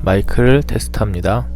마이크를 테스트합니다.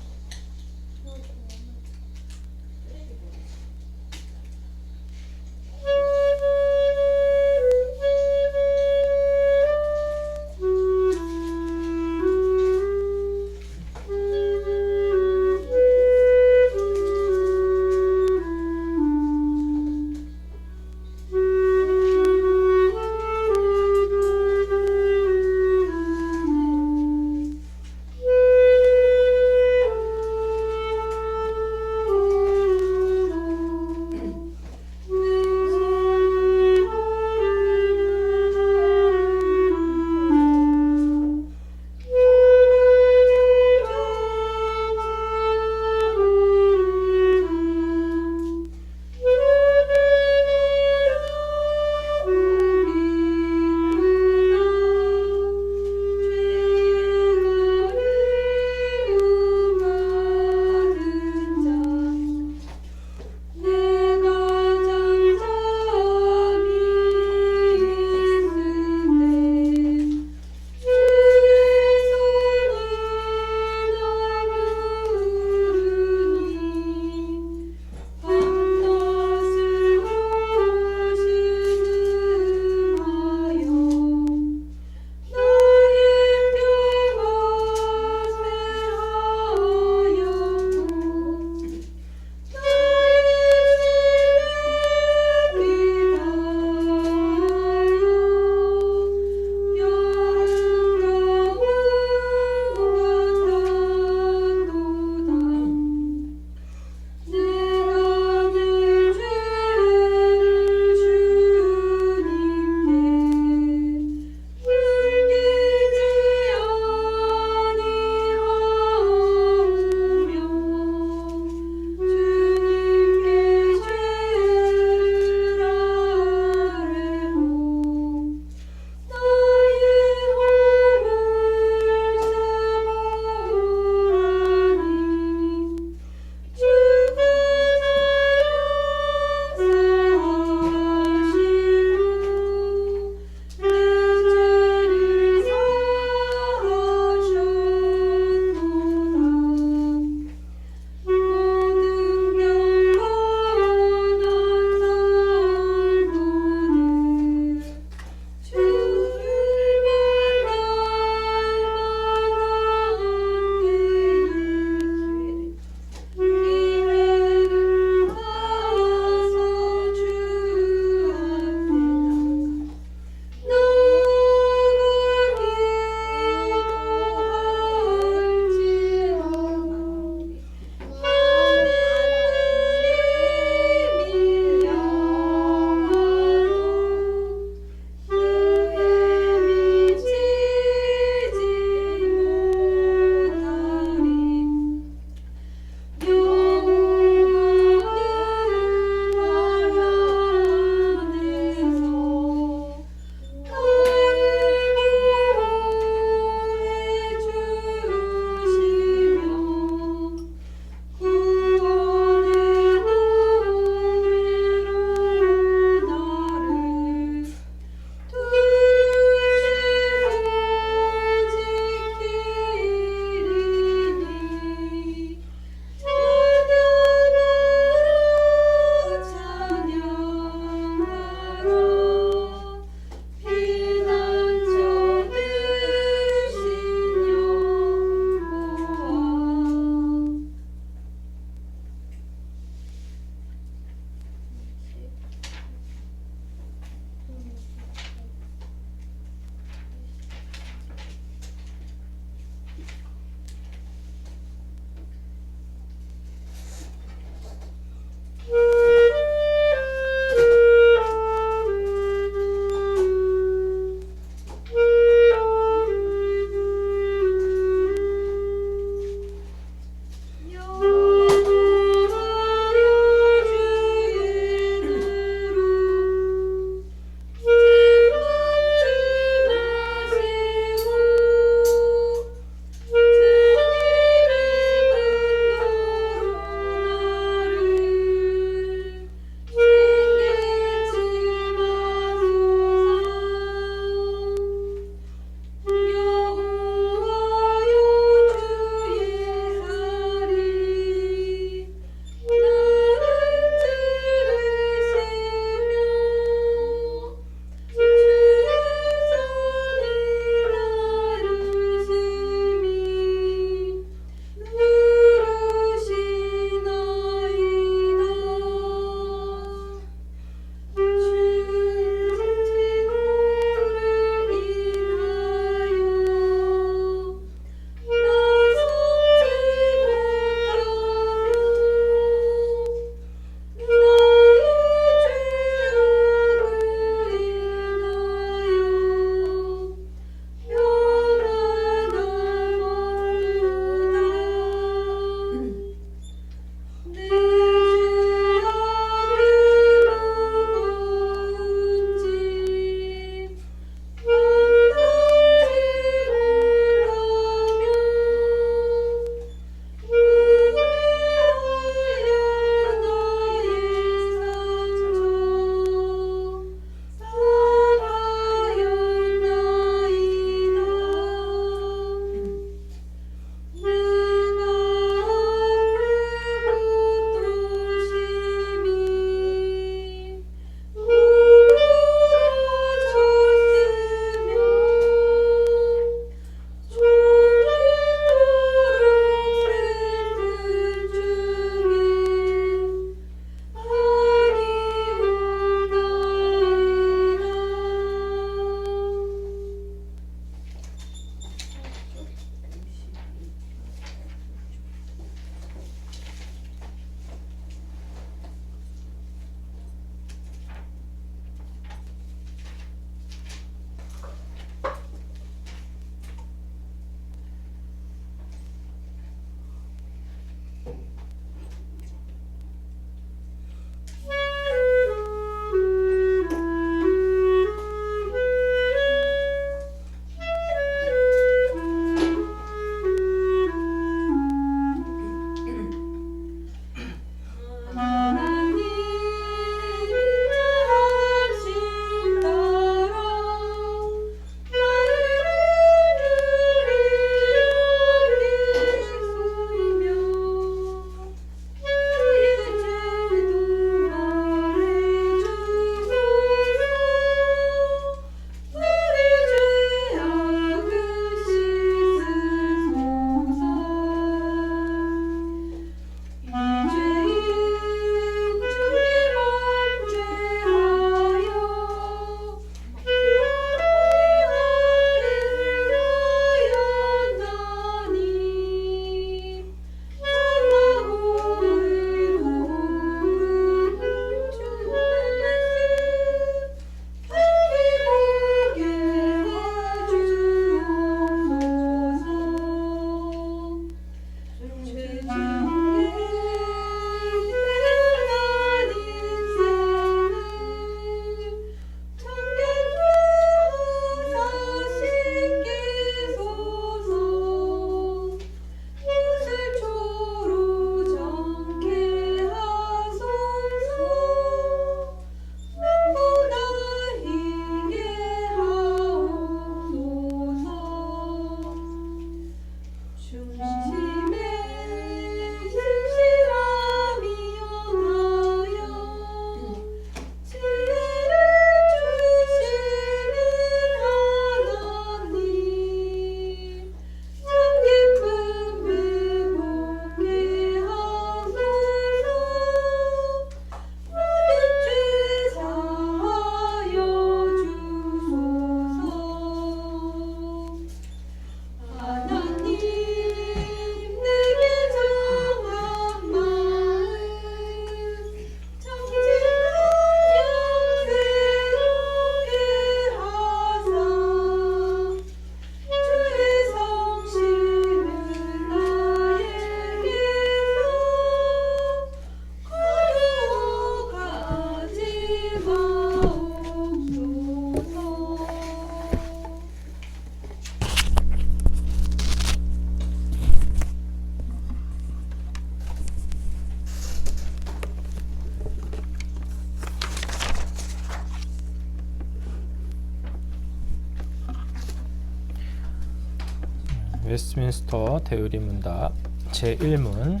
웨스트민스터 대의문답 제1문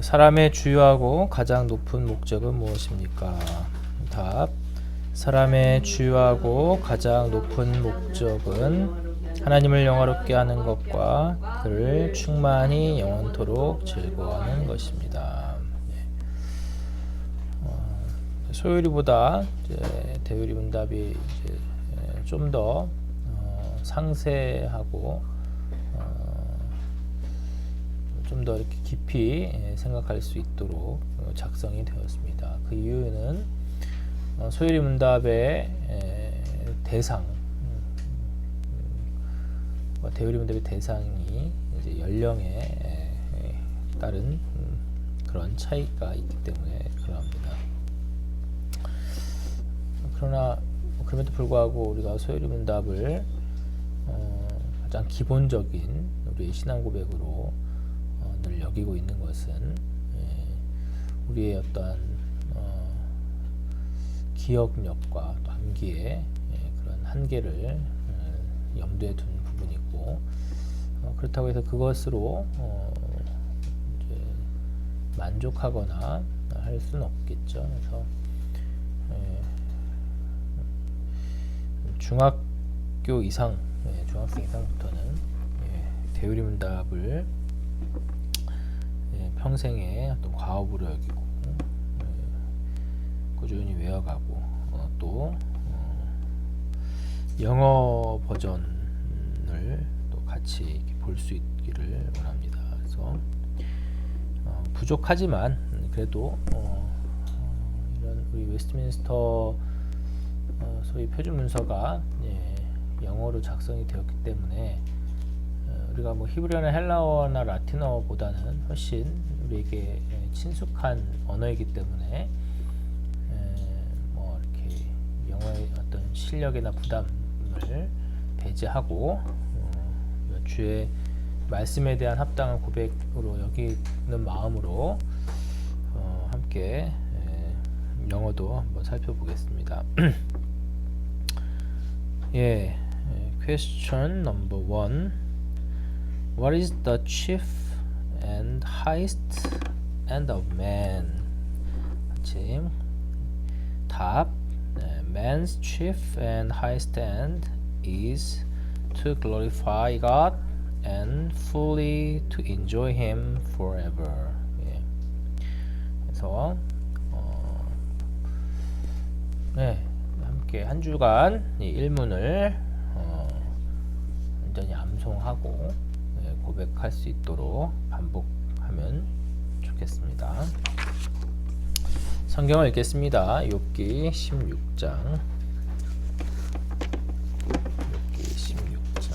사람의 주요하고 가장 높은 목적은 무엇입니까? 답. 사람의 주요하고 가장 높은 목적은 하나님을 영화롭게 하는 것과 그를 충만히 영원토록 즐거워하는 것입니다. 소요리보다 대의문답이 좀 더 상세하고 좀 더 이렇게 깊이 생각할 수 있도록 작성이 되었습니다. 그 이유는 소요리 문답의 대상, 대의리 문답의 대상이 이제 연령에 따른 그런 차이가 있기 때문에 그러합니다. 그러나 그럼에도 불구하고 우리가 소요리 문답을 가장 기본적인 우리의 신앙 고백으로 늘 여기고 있는 것은 우리의 어떠한 기억력과 또 암기의 그런 한계를 염두에 둔 부분이고, 그렇다고 해서 그것으로 이제 만족하거나 할 수는 없겠죠. 그래서 중학교 이상, 중학생 이상부터는 대의리 문답을 평생의 어떤 과업으로 여기고 꾸준히 외워가고 또 영어 버전을 또 같이 볼 수 있기를 원합니다. 그래서 부족하지만 그래도 이런 우리 웨스트민스터 소위 표준 문서가 영어로 작성이 되었기 때문에 우리가 뭐 히브리어나 헬라어나 라틴어보다는 훨씬 우리에게 친숙한 언어이기 때문에 뭐 이렇게 영어의 어떤 실력이나 부담을 배제하고 주의 말씀에 대한 합당한 고백으로 여기는 마음으로 함께 영어도 한번 살펴보겠습니다. Question number 1. What is the chief and highest end of man? 아침. 답. Man's chief and highest end is to glorify God and fully to enjoy Him forever. 그래서 함께 한 주간 이 일문을 완전히 암송하고 고백할 수 있도록 반복하면 좋겠습니다. 성경을 읽겠습니다. 욥기 16장. 욥기 16장.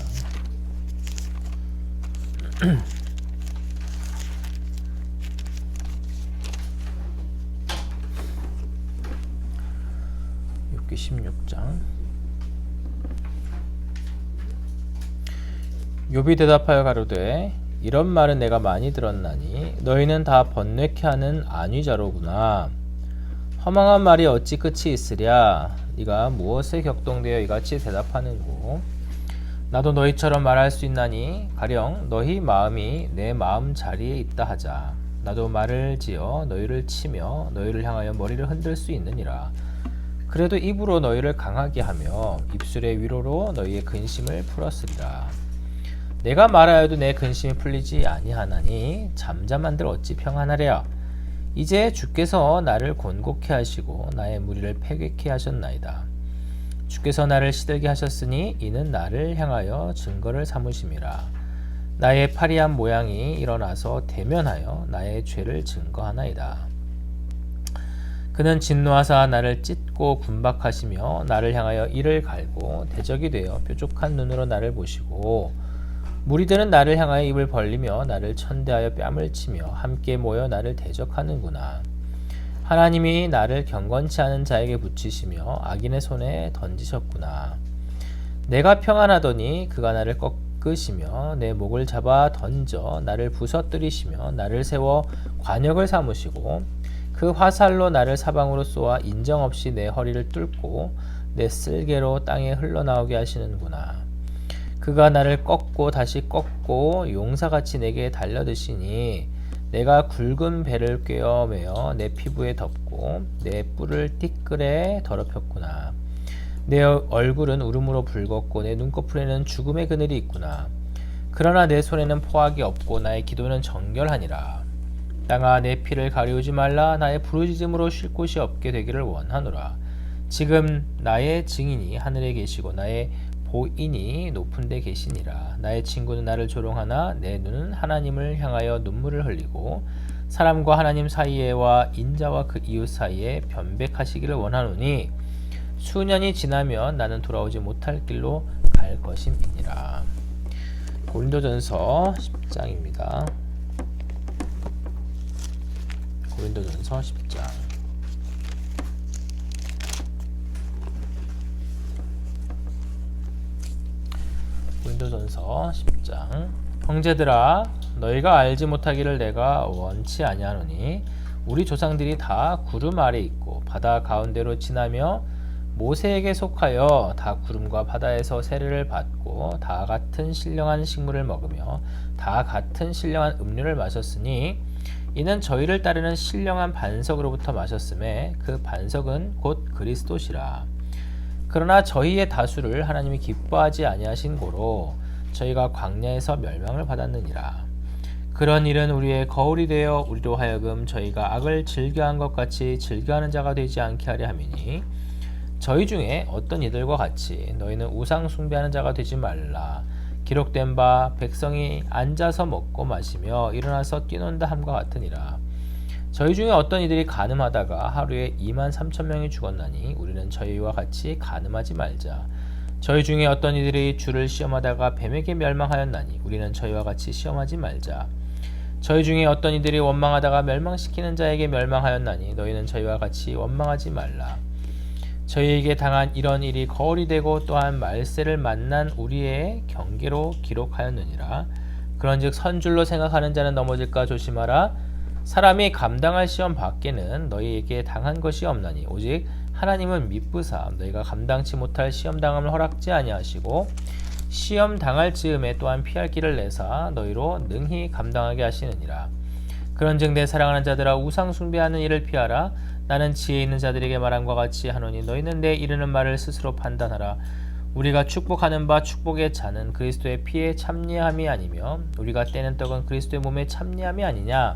욥기 16장. 욥이 대답하여 가로되 이런 말은 내가 많이 들었나니 너희는 다 번뇌케 하는 안위자로구나. 허망한 말이 어찌 끝이 있으랴. 네가 무엇에 격동되어 이같이 대답하는고. 나도 너희처럼 말할 수 있나니 가령 너희 마음이 내 마음 자리에 있다 하자. 나도 말을 지어 너희를 치며 너희를 향하여 머리를 흔들 수 있느니라. 그래도 입으로 너희를 강하게 하며 입술의 위로로 너희의 근심을 풀었으리라. 내가 말하여도 내 근심이 풀리지 아니하나니 잠잠한들 어찌 평안하랴. 이제 주께서 나를 곤곡케 하시고 나의 무리를 패괴케 하셨나이다. 주께서 나를 시들게 하셨으니 이는 나를 향하여 증거를 삼으심이라. 나의 파리한 모양이 일어나서 대면하여 나의 죄를 증거하나이다. 그는 진노하사 나를 찢고 군박하시며 나를 향하여 이를 갈고 대적이 되어 뾰족한 눈으로 나를 보시고 무리들은 나를 향하여 입을 벌리며 나를 천대하여 뺨을 치며 함께 모여 나를 대적하는구나. 하나님이 나를 경건치 않은 자에게 붙이시며 악인의 손에 던지셨구나. 내가 평안하더니 그가 나를 꺾으시며 내 목을 잡아 던져 나를 부서뜨리시며 나를 세워 관역을 삼으시고 그 화살로 나를 사방으로 쏘아 인정없이 내 허리를 뚫고 내 쓸개로 땅에 흘러나오게 하시는구나. 그가 나를 꺾고 다시 꺾고 용사같이 내게 달려드시니 내가 굵은 배를 꿰어매어 내 피부에 덮고 내 뿔을 띠끌에 더럽혔구나. 내 얼굴은 울음으로 붉었고 내 눈꺼풀에는 죽음의 그늘이 있구나. 그러나 내 손에는 포악이 없고 나의 기도는 정결하니라. 땅아 내 피를 가리우지 말라. 나의 부르짖음으로 쉴 곳이 없게 되기를 원하노라. 지금 나의 증인이 하늘에 계시고 나의 보인이 높은 데 계시니라. 나의 친구는 나를 조롱하나 내 눈은 하나님을 향하여 눈물을 흘리고 사람과 하나님 사이에와 인자와 그 이웃 사이에 변백하시기를 원하노니 수년이 지나면 나는 돌아오지 못할 길로 갈 것임이니라. 고린도전서 10장입니다. 고린도전서 10장. 고린도전서 10장. 형제들아 너희가 알지 못하기를 내가 원치 아니하노니 우리 조상들이 다 구름 아래 있고 바다 가운데로 지나며 모세에게 속하여 다 구름과 바다에서 세례를 받고 다 같은 신령한 식물을 먹으며 다 같은 신령한 음료를 마셨으니 이는 저희를 따르는 신령한 반석으로부터 마셨음에 그 반석은 곧 그리스도시라. 그러나 저희의 다수를 하나님이 기뻐하지 아니하신 고로 저희가 광야에서 멸망을 받았느니라. 그런 일은 우리의 거울이 되어 우리로 하여금 저희가 악을 즐겨한 것 같이 즐겨하는 자가 되지 않게 하려 함이니 저희 중에 어떤 이들과 같이 너희는 우상 숭배하는 자가 되지 말라. 기록된 바 백성이 앉아서 먹고 마시며 일어나서 뛰논다 함과 같으니라. 저희 중에 어떤 이들이 간음하다가 하루에 23,000명이 죽었나니 우리는 저희와 같이 간음하지 말자. 저희 중에 어떤 이들이 주를 시험하다가 뱀에게 멸망하였나니 우리는 저희와 같이 시험하지 말자. 저희 중에 어떤 이들이 원망하다가 멸망시키는 자에게 멸망하였나니 너희는 저희와 같이 원망하지 말라. 저희에게 당한 이런 일이 거울이 되고 또한 말세를 만난 우리의 경계로 기록하였느니라. 그런즉 선줄로 생각하는 자는 넘어질까 조심하라. 사람이 감당할 시험 밖에는 너희에게 당한 것이 없나니 오직 하나님은 미쁘사 너희가 감당치 못할 시험 당함을 허락지 아니하시고 시험 당할 즈음에 또한 피할 길을 내사 너희로 능히 감당하게 하시느니라. 그런즉 내 사랑하는 자들아 우상 숭배하는 일을 피하라. 나는 지혜 있는 자들에게 말함과 같이 하노니 너희는 내 이르는 말을 스스로 판단하라. 우리가 축복하는 바 축복의 잔은 그리스도의 피에 참여함이 아니며 우리가 떼는 떡은 그리스도의 몸에 참여함이 아니냐.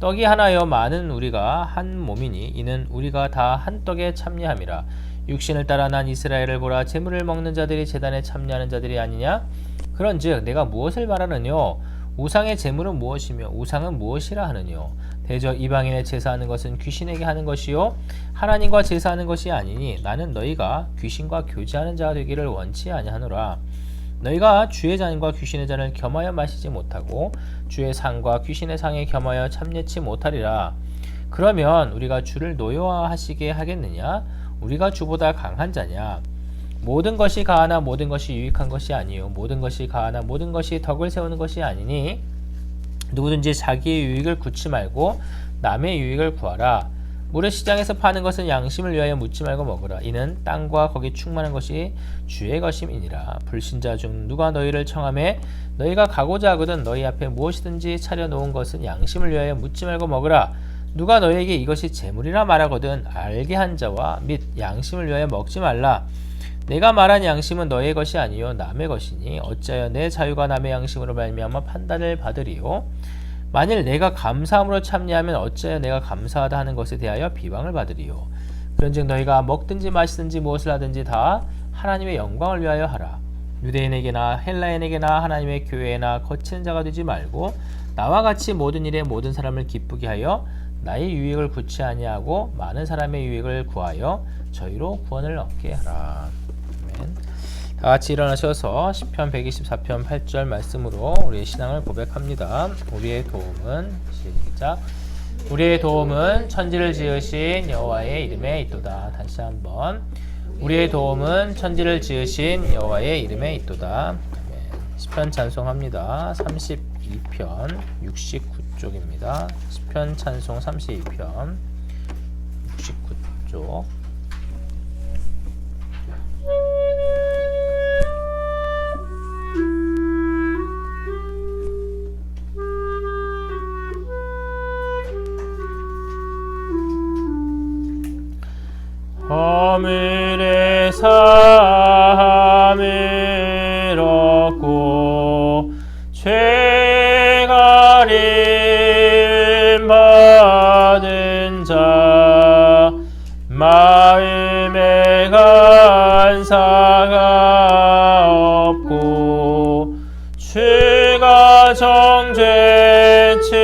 떡이 하나여 많은 우리가 한 몸이니 이는 우리가 다 한 떡에 참여함이라. 육신을 따라 난 이스라엘을 보라. 제물을 먹는 자들이 제단에 참여하는 자들이 아니냐. 그런즉 내가 무엇을 말하느뇨. 우상의 제물은 무엇이며 우상은 무엇이라 하느뇨. 대저 이방인의 제사하는 것은 귀신에게 하는 것이요 하나님과 제사하는 것이 아니니 나는 너희가 귀신과 교제하는 자가 되기를 원치 아니하노라. 너희가 주의 잔과 귀신의 잔을 겸하여 마시지 못하고 주의 상과 귀신의 상에 겸하여 참여치 못하리라. 그러면 우리가 주를 노여워하시게 하겠느냐. 우리가 주보다 강한 자냐. 모든 것이 가하나 모든 것이 유익한 것이 아니요 모든 것이 가하나 모든 것이 덕을 세우는 것이 아니니 누구든지 자기의 유익을 구치 말고 남의 유익을 구하라. 무릇 시장에서 파는 것은 양심을 위하여 묻지 말고 먹으라. 이는 땅과 거기 충만한 것이 주의 것임이니라. 불신자 중 누가 너희를 청하매 너희가 가고자 하거든 너희 앞에 무엇이든지 차려놓은 것은 양심을 위하여 묻지 말고 먹으라. 누가 너희에게 이것이 재물이라 말하거든 알게 한 자와 및 양심을 위하여 먹지 말라. 내가 말한 양심은 너의 것이 아니요 남의 것이니 어찌하여 내 자유가 남의 양심으로 말미암아 판단을 받으리요. 만일 내가 감사함으로 참여하면 어찌하여 내가 감사하다 하는 것에 대하여 비방을 받으리요. 그런즉 너희가 먹든지 마시든지 무엇을 하든지 다 하나님의 영광을 위하여 하라. 유대인에게나 헬라인에게나 하나님의 교회에나 거치는 자가 되지 말고 나와 같이 모든 일에 모든 사람을 기쁘게 하여 나의 유익을 구치 아니하고 많은 사람의 유익을 구하여 저희로 구원을 얻게 하라. 아멘. 다 같이 일어나셔서 시편 124편 8절 말씀으로 우리의 신앙을 고백합니다. 우리의 도움은 시작. 우리의 도움은 천지를 지으신 여호와의 이름에 있도다. 다시 한번. 우리의 도움은 천지를 지으신 여호와의 이름에 있도다. 아멘. 시편 찬송합니다. 32편 69쪽입니다. 시편 찬송 32편 69쪽. 가림 받은 자 마음에 간사가 없고 주가 정죄치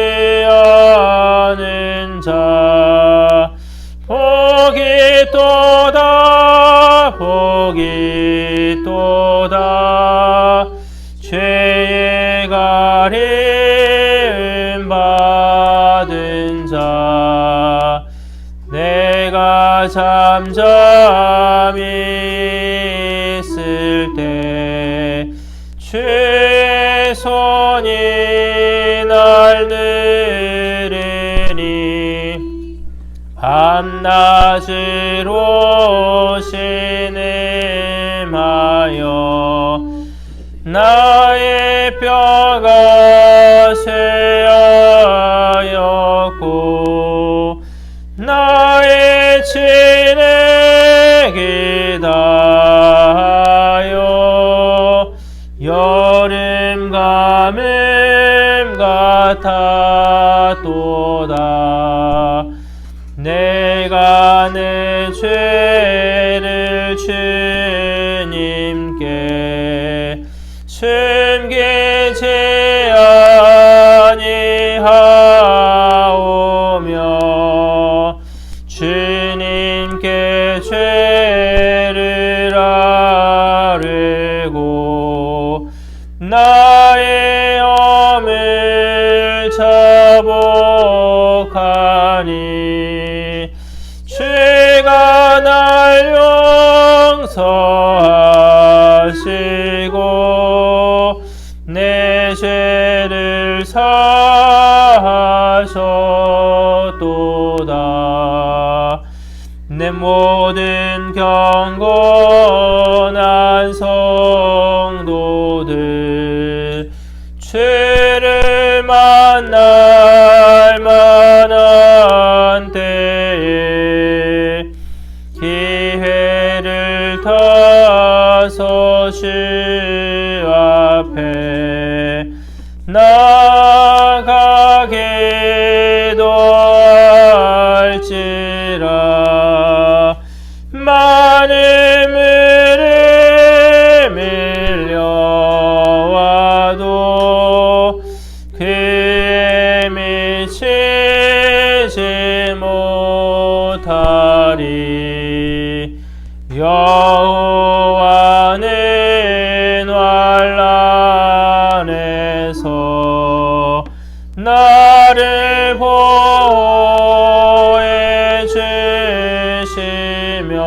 않은 자 복이 또다 죄의 가림 받은 자 내가 잠잠히 있을 때 주의 손이 날 느리니 밤낮을 오신음하여 나의 뼈가 쇠하였고 나의 진액이 다하여 여름 가뭄 같았도다. 내가 내 죄를 주님께 숨기지 아니하오며 주님께 죄를 아뢰고 나의 엄을 자복하니 주가 날 용서하시고 내 죄를 사하셨도다. 내 모든 경건한 성도들 주를 만날 만한 때에 기회를 타서 주 앞에 나가기도 할지라. 많은 물이 밀려와도 그에 미치지 못하리. 여호와는 환난에서 나를 보호해 주시며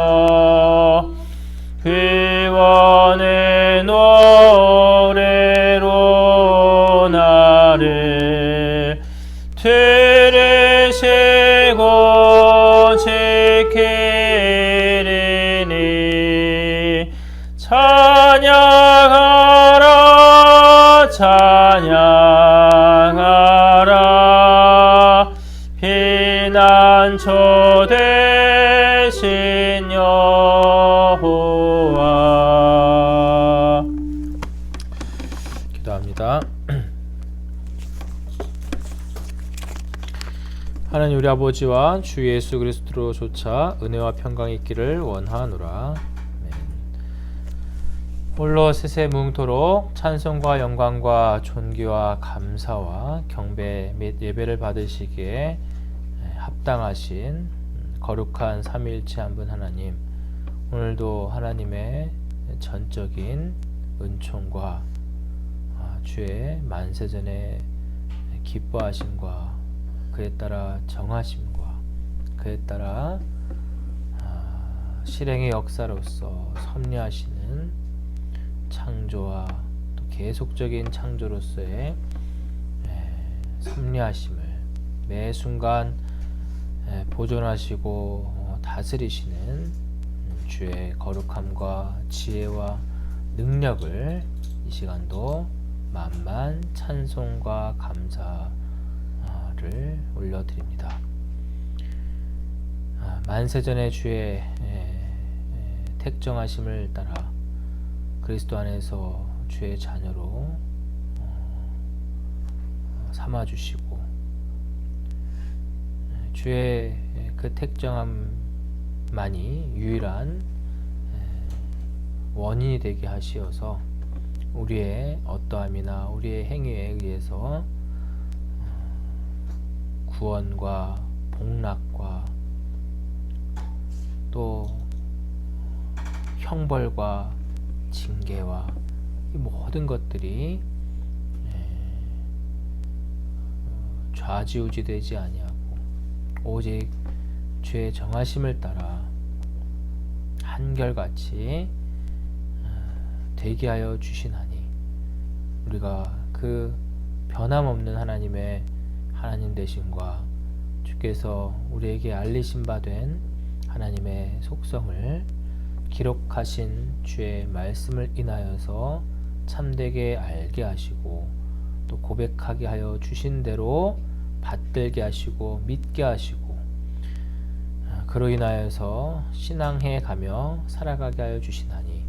구원의 노래로 나를 들으시고 지키리니 찬양하라 찬양하라. 피난처 되신 여호와. 기도합니다. 하나님 우리 아버지와 주 예수 그리스도로 조차 은혜와 평강이 있기를 원하노라. 홀로 세세무흥토록 찬송과 영광과 존귀와 감사와 경배 및 예배를 받으시기에 합당하신 거룩한 삼위일체 한 분 하나님, 오늘도 하나님의 전적인 은총과 주의 만세전에 기뻐하심과 그에 따라 정하심과 그에 따라 실행의 역사로서 섭리하시는 창조와 또 계속적인 창조로서의 섭리하심을 매 순간 보존하시고 다스리시는 주의 거룩함과 지혜와 능력을 이 시간도 만만 찬송과 감사를 올려드립니다. 만세전의 주의 택정하심을 따라 그리스도 안에서 주의 자녀로 삼아 주시고 주의 그 택정함만이 유일한 원인이 되게 하시어서 우리의 어떠함이나 우리의 행위에 의해서 구원과 복락과 또 형벌과 징계와 이 모든 것들이 좌지우지되지 아니하고 오직 주의 정하심을 따라 한결같이 되게 하여 주시나니 우리가 그 변함없는 하나님의 하나님 되심과 주께서 우리에게 알리신 바 된 하나님의 속성을 기록하신 주의 말씀을 인하여서 참되게 알게 하시고 또 고백하게 하여 주신 대로 받들게 하시고 믿게 하시고 그로 인하여서 신앙해 가며 살아가게 하여 주시나니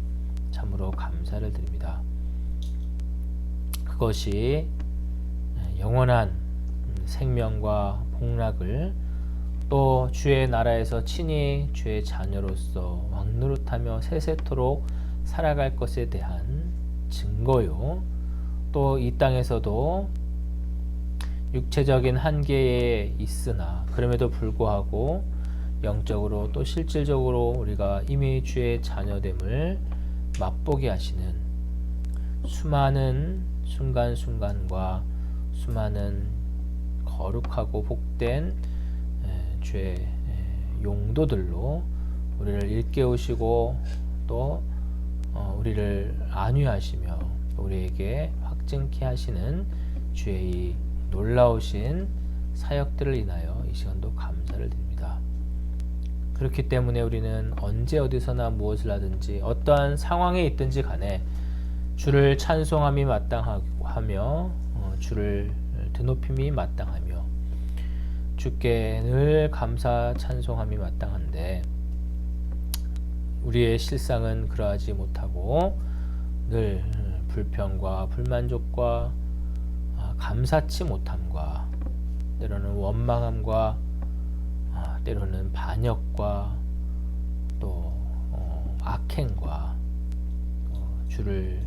참으로 감사를 드립니다. 그것이 영원한 생명과 복락을 또 주의 나라에서 친히 주의 자녀로서 왕노릇하며 세세토록 살아갈 것에 대한 증거요. 또 이 땅에서도 육체적인 한계에 있으나 그럼에도 불구하고 영적으로 또 실질적으로 우리가 이미 주의 자녀됨을 맛보게 하시는 수많은 순간순간과 수많은 거룩하고 복된 주의 용도들로 우리를 일깨우시고 또 우리를 안위하시며 우리에게 확증케 하시는 주의 이 놀라우신 사역들을 인하여 이 시간도 감사를 드립니다. 그렇기 때문에 우리는 언제 어디서나 무엇을 하든지 어떠한 상황에 있든지 간에 주를 찬송함이 마땅하며 주를 드높임이 마땅하며 주께 늘 감사 찬송함이 마땅한데 우리의 실상은 그러하지 못하고 늘 불평과 불만족과 감사치 못함과 때로는 원망함과 때로는 반역과 또 악행과 주를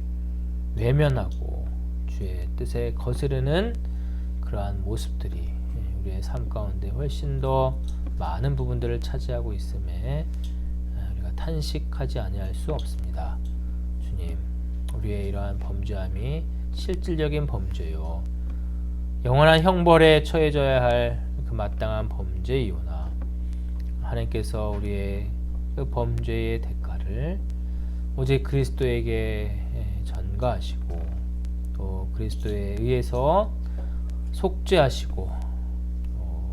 외면하고 주의 뜻에 거스르는 그러한 모습들이 우리의 삶 가운데 훨씬 더 많은 부분들을 차지하고 있음에 우리가 탄식하지 아니할 수 없습니다. 주님, 우리의 이러한 범죄함이 실질적인 범죄요 영원한 형벌에 처해져야 할 그 마땅한 범죄이오나 하나님께서 우리의 그 범죄의 대가를 오직 그리스도에게 전가하시고 또 그리스도에 의해서 속죄하시고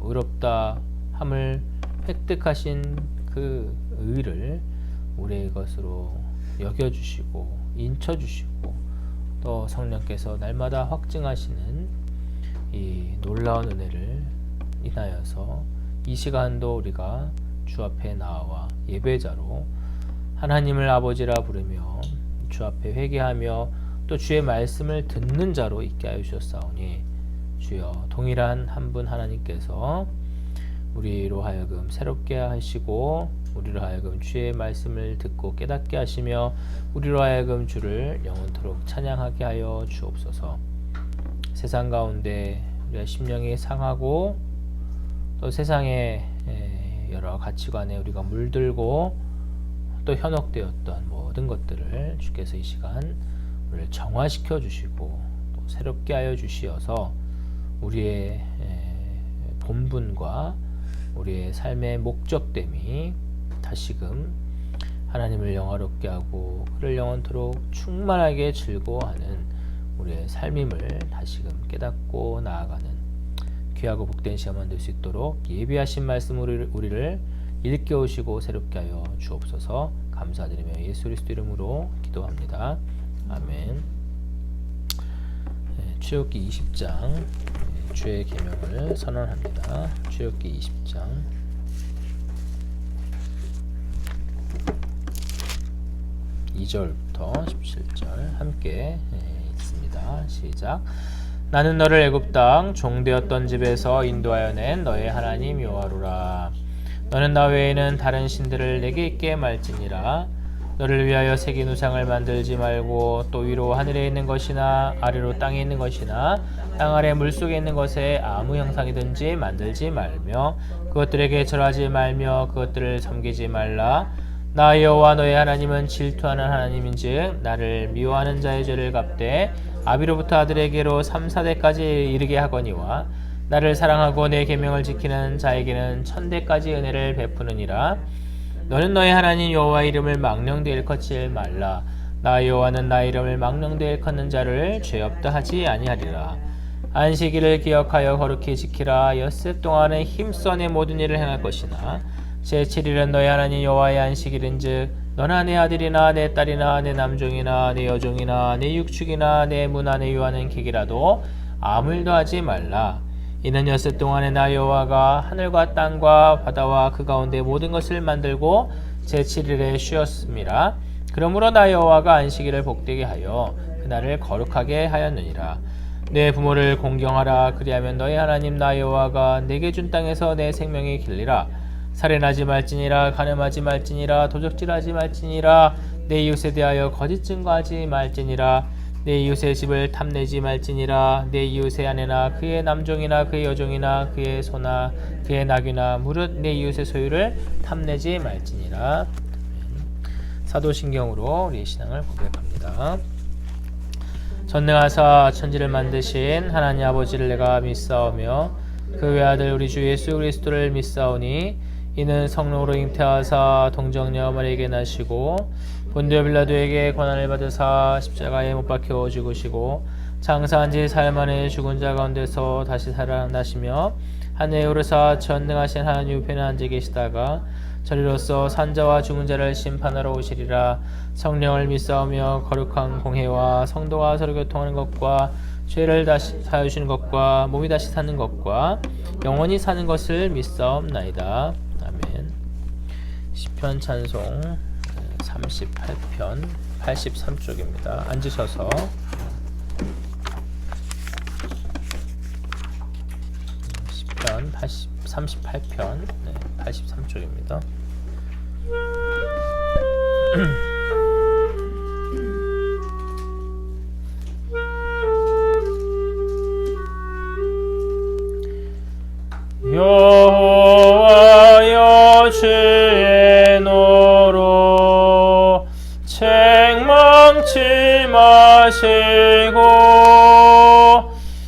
의롭다 함을 획득하신 그 의를 우리의 것으로 여겨주시고 인쳐주시고 또 성령께서 날마다 확증하시는 이 놀라운 은혜를 인하여서 이 시간도 우리가 주 앞에 나와 예배자로 하나님을 아버지라 부르며 주 앞에 회개하며 또 주의 말씀을 듣는 자로 있게 하여 주셨사오니 주여 동일한 한 분 하나님께서 우리로 하여금 새롭게 하시고 우리로 하여금 주의 말씀을 듣고 깨닫게 하시며 우리로 하여금 주를 영원토록 찬양하게 하여 주옵소서. 세상 가운데 우리의 심령이 상하고 또 세상의 여러 가치관에 우리가 물들고 또 현혹되었던 모든 것들을 주께서 이 시간 우리를 정화시켜 주시고 또 새롭게 하여 주시어서 우리의 본분과 우리의 삶의 목적됨이 다시금 하나님을 영화롭게 하고 그를 영원토록 충만하게 즐거워하는 우리의 삶임을 다시금 깨닫고 나아가는 귀하고 복된 시간 만들 수 있도록 예비하신 말씀으로 우리를 일깨우시고 새롭게 하여 주옵소서. 감사드리며 예수 그리스도 이름으로 기도합니다. 아멘. 출애굽기 20장 주의 계명을 선언합니다. 출애굽기 20장 2절부터 17절 함께 있습니다. 시작. 나는 너를 애굽 땅 종되었던 집에서 인도하여 낸 너의 하나님 여호와로라. 너는 나 외에는 다른 신들을 내게 있게 말지니라. 너를 위하여 새긴 우상을 만들지 말고 또 위로 하늘에 있는 것이나 아래로 땅에 있는 것이나 땅 아래 물속에 있는 것에 아무 형상이든지 만들지 말며 그것들에게 절하지 말며 그것들을 섬기지 말라. 나 여호와 너의 하나님은 질투하는 하나님인즉 나를 미워하는 자의 죄를 갚되 아비로부터 아들에게로 3, 4대까지 이르게 하거니와 나를 사랑하고 내 계명을 지키는 자에게는 1000대까지 은혜를 베푸느니라. 너는 너의 하나님 여호와의 이름을 망령되이 일컫지 말라. 나 여호와는 나의 이름을 망령되이 일컫는 자를 죄 없다 하지 아니하리라. 안식일을 기억하여 거룩히 지키라. 엿새 동안에 힘써 내 모든 일을 행할 것이나 제7일은 너의 하나님 여호와의 안식일인즉 너나 내 아들이나 내 딸이나 내 남종이나 내 여종이나 내 육축이나 내 문화 내 유하는 객이라도 아무 일도 하지 말라. 이는 엿새 동안에 나 여호와가 하늘과 땅과 바다와 그 가운데 모든 것을 만들고 제7일에 쉬었음이라. 그러므로 나 여호와가 안식일을 복되게 하여 그날을 거룩하게 하였느니라. 내 부모를 공경하라. 그리하면 너희 하나님 나 여호와가 내게 준 땅에서 내 생명이 길리라. 살인하지 말지니라. 간음하지 말지니라. 도적질하지 말지니라. 내 이웃에 대하여 거짓 증거하지 말지니라. 내 이웃의 집을 탐내지 말지니라. 내 이웃의 아내나 그의 남종이나 그의 여종이나 그의 소나 그의 낙이나 무릇 내 이웃의 소유를 탐내지 말지니라. 사도신경으로 우리 신앙을 고백합니다. 전능하사 천지를 만드신 하나님 아버지를 내가 믿사오며 그 외아들 우리 주 예수 그리스도를 믿사오니 이는 성령으로 잉태하사 동정녀 마리에게 나시고 본디오 빌라도에게 고난을 받으사 십자가에 못 박혀 죽으시고 장사한 지 사흘 만에 죽은 자 가운데서 다시 살아나시며 하늘에 오르사 전능하신 하나님 우편에 앉아 계시다가 저리로서 산자와 죽은 자를 심판하러 오시리라. 성령을 믿사오며 거룩한 공회와 성도가 서로 교통하는 것과 죄를 다시 사하여 주시는 것과 몸이 다시 사는 것과 영원히 사는 것을 믿사옵나이다. 아멘. 시편 찬송 38편 83쪽입니다. 앉으셔서 시편 38편 83쪽입니다. 여호와여 주의 노로 책망치 마시고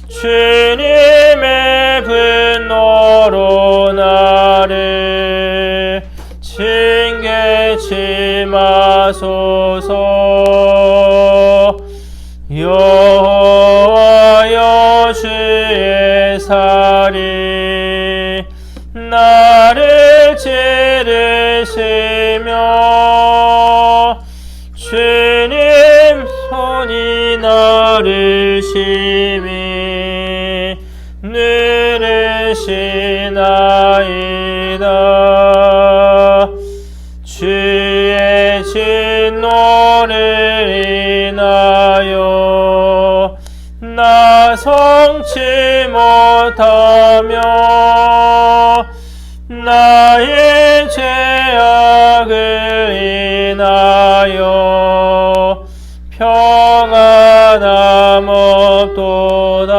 주님의 분노로 나를 징계치 마소서. 여호와여 주의 살이 나를 찌르시며 주님 손이 나를 심히 누르시나이다. 주의 진노를 인하여 나 성치 못하며 나의 죄악을 인하여 평안함 없도다.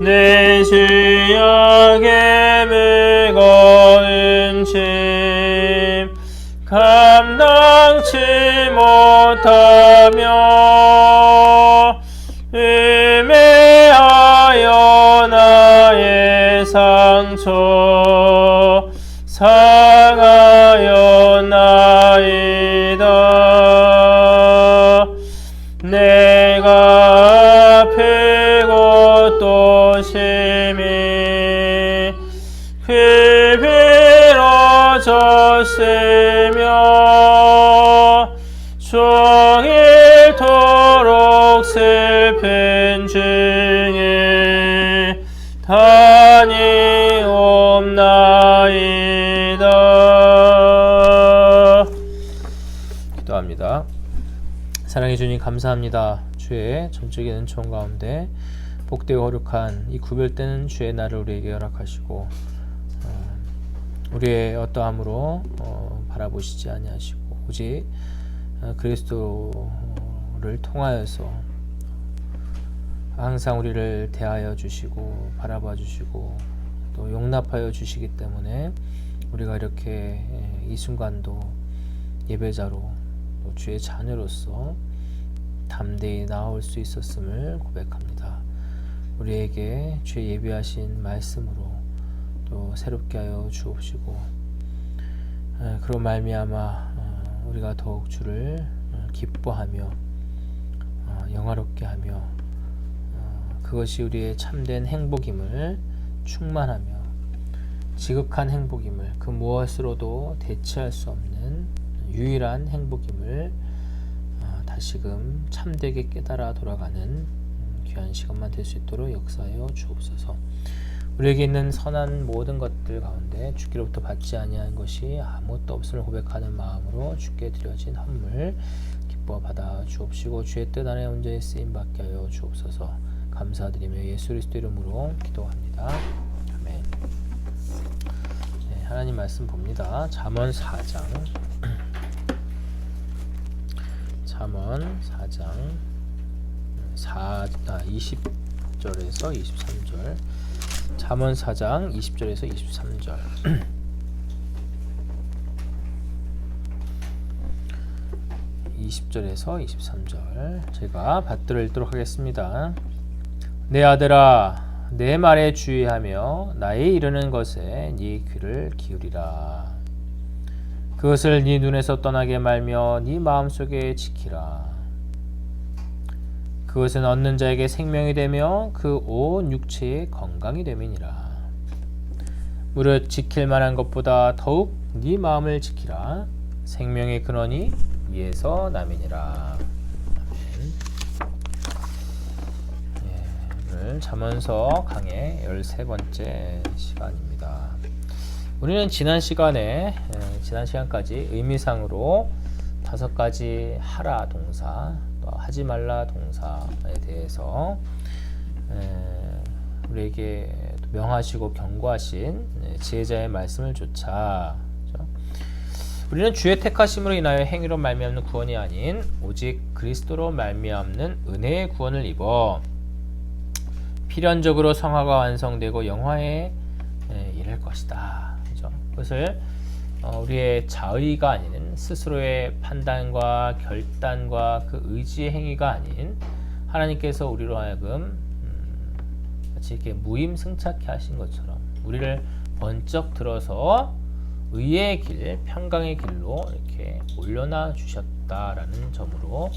내 죄악의 무거운 짐 감당치 못하며 음해하여 나의 상처 상하여 나이다. 내가 아프고 또 심히 비비러졌으며 종일토록 슬픈 중에 다니옵나이다. 기도합니다. 사랑해 주님 감사합니다. 주의 전적인 은총 가운데 복되고 거룩한 이 구별되는 주의 날을 우리에게 허락하시고 우리의 어떠함으로 바라보시지 아니하시고 오직 그리스도를 통하여서 항상 우리를 대하여 주시고 바라봐 주시고 또 용납하여 주시기 때문에 우리가 이렇게 이 순간도 예배자로 또 주의 자녀로서 담대히 나올 수 있었음을 고백합니다. 우리에게 주의 예비하신 말씀으로 또 새롭게 하여 주옵시고 그로 말미암아 우리가 더욱 주를 기뻐하며 영화롭게 하며 그것이 우리의 참된 행복임을 충만하며 지극한 행복임을 그 무엇으로도 대체할 수 없는 유일한 행복임을 다시금 참되게 깨달아 돌아가는 귀한 시간만 될 수 있도록 역사하여 주옵소서. 우리에게 있는 선한 모든 것들 가운데 주께로부터 받지 아니한 것이 아무것도 없음을 고백하는 마음으로 주께 드려진 헌물 기뻐 받아 주옵시고 주의 뜻 안에 온전히 쓰임 받게 하여 주옵소서. 감사드리며 예수 그리스도 이름으로 기도합니다. 아멘. 네, 하나님 말씀 봅니다. 잠언 4장 20절에서 23절 잠언 4장 20절에서 23절 (20절에서 23절) 제가 받들어 읽도록 하겠습니다. 내 아들아, 내 말에 주의하며 나의 이르는 것에 네 귀를 기울이라. 그것을 네 눈에서 떠나게 말며 네 마음속에 지키라. 그것은 얻는 자에게 생명이 되며 그 온 육체의 건강이 됨이니라. 무릇 지킬 만한 것보다 더욱 네 마음을 지키라. 생명의 근원이 위에서 남이니라. 아멘. 오늘 잠언서 강의 13번째 시간입니다. 우리는 지난 시간까지 의미상으로 5가지 하라 동사, 또 하지 말라 동사에 대해서 우리에게 명하시고 경고하신 지혜자의 말씀을 좇아 우리는 주의 택하심으로 인하여 행위로 말미암는 구원이 아닌 오직 그리스도로 말미암는 은혜의 구원을 입어 필연적으로 성화가 완성되고 영화에 이를 것이다. 그렇죠? 그것을 우리의 자의가 아닌 스스로의 판단과 결단과 그 의지의 행위가 아닌 하나님께서 우리로 하여금 마치 이렇게 무임승차케 하신 것처럼 우리를 번쩍 들어서 의의 길, 평강의 길로 이렇게 올려놔 주셨다라는 점으로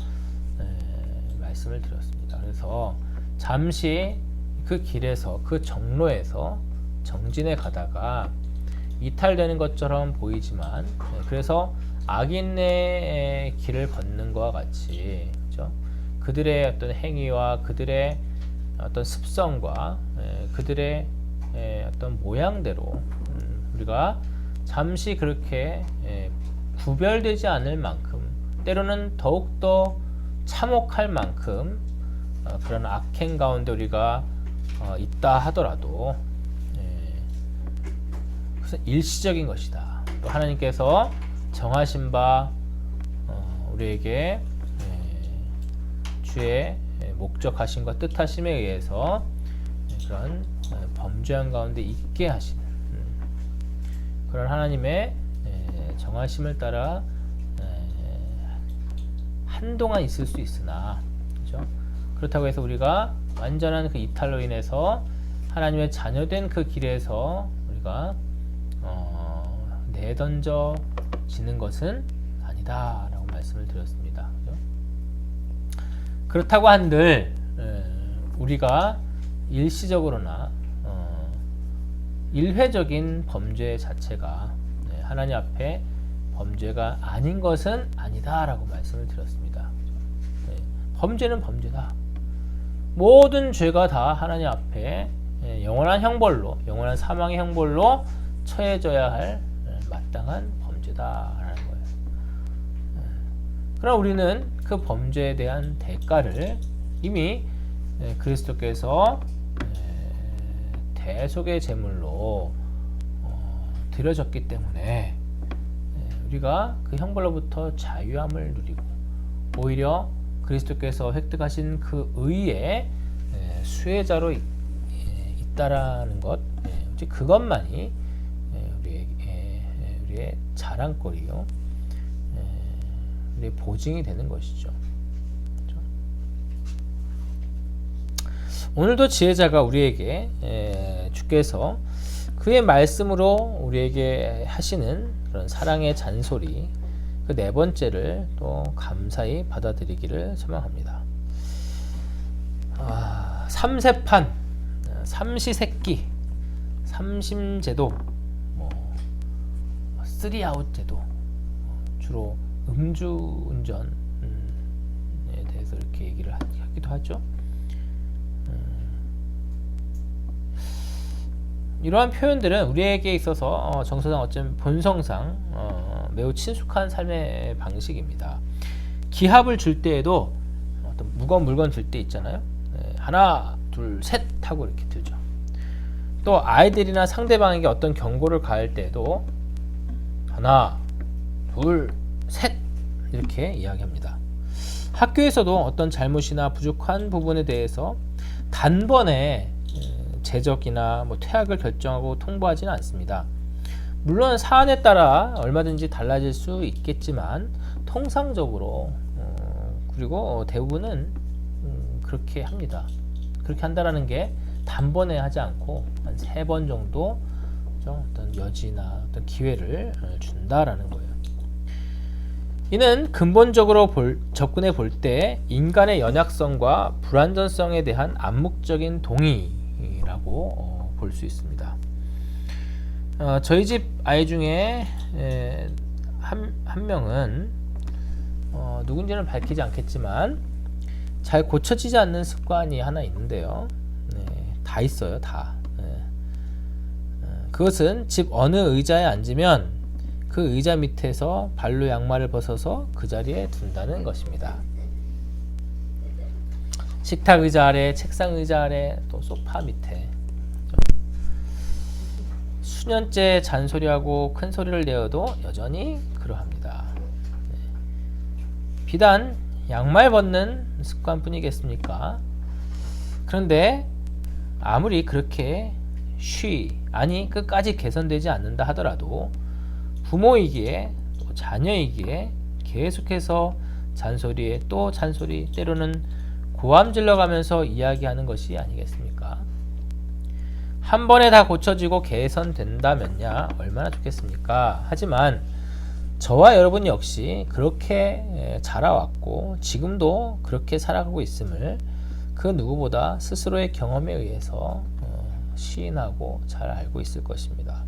말씀을 드렸습니다. 그래서 잠시 그 길에서, 그 정로에서 정진해 가다가 이탈되는 것처럼 보이지만, 그래서 악인의 길을 걷는 것과 같이, 그렇죠? 그들의 어떤 행위와 그들의 어떤 습성과 그들의 어떤 모양대로 우리가 잠시 그렇게 구별되지 않을 만큼, 때로는 더욱더 참혹할 만큼 그런 악행 가운데 우리가 있다 하더라도 그것은 일시적인 것이다. 또 하나님께서 정하신 바 우리에게 주의 목적하심과 뜻하심에 의해서 그런 범죄한 가운데 있게 하시는 그런 하나님의 정하심을 따라 한동안 있을 수 있으나, 그렇죠? 그렇다고 해서 우리가 완전한 그 이탈로 인해서 하나님의 자녀된 그 길에서 우리가 내던져지는 것은 아니다 라고 말씀을 드렸습니다. 그렇죠? 그렇다고 한들 우리가 일시적으로나 일회적인 범죄 자체가 하나님 앞에 범죄가 아닌 것은 아니다 라고 말씀을 드렸습니다. 범죄는 범죄다. 모든 죄가 다 하나님 앞에 영원한 형벌로, 영원한 사망의 형벌로 처해져야 할 마땅한 범죄다라는 거예요. 그럼 우리는 그 범죄에 대한 대가를 이미 그리스도께서 대속의 제물로 드려졌기 때문에 우리가 그 형벌로부터 자유함을 누리고 오히려 그리스도께서 획득하신 그 의의 수혜자로 있다라는 것, 그것만이 우리의 자랑거리요, 우리의 보증이 되는 것이죠. 그렇죠? 오늘도 지혜자가 우리에게 주께서 그의 말씀으로 우리에게 하시는 그런 사랑의 잔소리, 그 네 번째를 또 감사히 받아들이기를 소망합니다. 삼세판, 삼시세끼, 삼심제도, 쓰리아웃 제도, 주로 음주운전에 대해서 이렇게 얘기를 하기도 하죠. 이러한 표현들은 우리에게 있어서 정서상 어쩌면 본성상 매우 친숙한 삶의 방식입니다. 기합을 줄 때에도 어떤 무거운 물건 들 때 있잖아요. 하나, 둘, 셋 하고 이렇게 들죠. 또 아이들이나 상대방에게 어떤 경고를 가할 때도 하나, 둘, 셋 이렇게 이야기합니다. 학교에서도 어떤 잘못이나 부족한 부분에 대해서 단번에 제적이나 퇴학을 결정하고 통보하지는 않습니다. 물론 사안에 따라 얼마든지 달라질 수 있겠지만 통상적으로 그리고 대부분은 그렇게 합니다. 그렇게 한다라는 게 단번에 하지 않고 한 3번 정도 어떤 여지나 어떤 기회를 준다라는 거예요. 이는 근본적으로 접근해 볼 때 인간의 연약성과 불완전성에 대한 암묵적인 동의라고 볼 수 있습니다. 저희 집 아이 중에 한 명은 누군지는 밝히지 않겠지만 잘 고쳐지지 않는 습관이 하나 있는데요. 다 있어요, 다. 그것은 집 어느 의자에 앉으면 그 의자 밑에서 발로 양말을 벗어서 그 자리에 둔다는 것입니다. 식탁 의자 아래, 책상 의자 아래, 또 소파 밑에. 수년째 잔소리하고 큰 소리를 내어도 여전히 그러합니다. 비단 양말 벗는 습관뿐이겠습니까? 그런데 아무리 그렇게 아니 끝까지 개선되지 않는다 하더라도 부모이기에 또 자녀이기에 계속해서 잔소리에 또 잔소리, 때로는 고함 질러가면서 이야기하는 것이 아니겠습니까? 한 번에 다 고쳐지고 개선된다면야 얼마나 좋겠습니까? 하지만 저와 여러분 역시 그렇게 자라왔고 지금도 그렇게 살아가고 있음을 그 누구보다 스스로의 경험에 의해서 시인하고 잘 알고 있을 것입니다.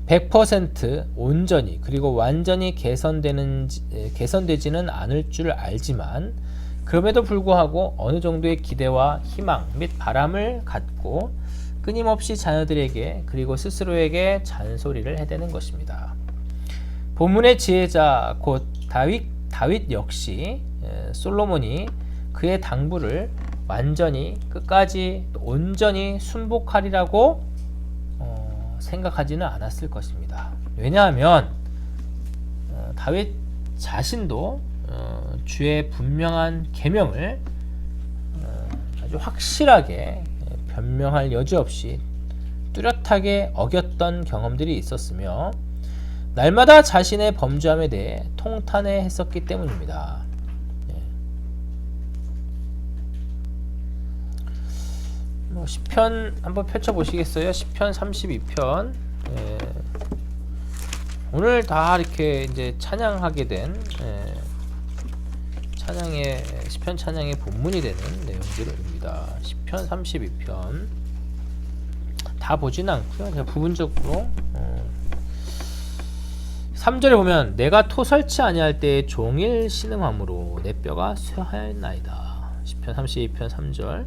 100% 온전히 그리고 완전히 개선되지는 않을 줄 알지만 그럼에도 불구하고 어느 정도의 기대와 희망 및 바람을 갖고 끊임없이 자녀들에게 그리고 스스로에게 잔소리를 해대는 것입니다. 본문의 지혜자 곧 다윗 역시 솔로몬이 그의 당부를 완전히 끝까지 온전히 순복하리라고 생각하지는 않았을 것입니다. 왜냐하면 다윗 자신도 주의 분명한 계명을 아주 확실하게 변명할 여지 없이 뚜렷하게 어겼던 경험들이 있었으며 날마다 자신의 범죄함에 대해 통탄해했었기 때문입니다. 시편 한번 펼쳐보시겠어요? 시편 32편. 오늘 다 이렇게 이제 찬양하게 된 시편 찬양의 본문이 되는 내용들입니다. 시편 32편 다 보지는 않고요. 제가 부분적으로 3절에 보면 내가 토설치 아니할 때에 종일 신음함으로 내 뼈가 쇠하였나이다. 시편 32편 3절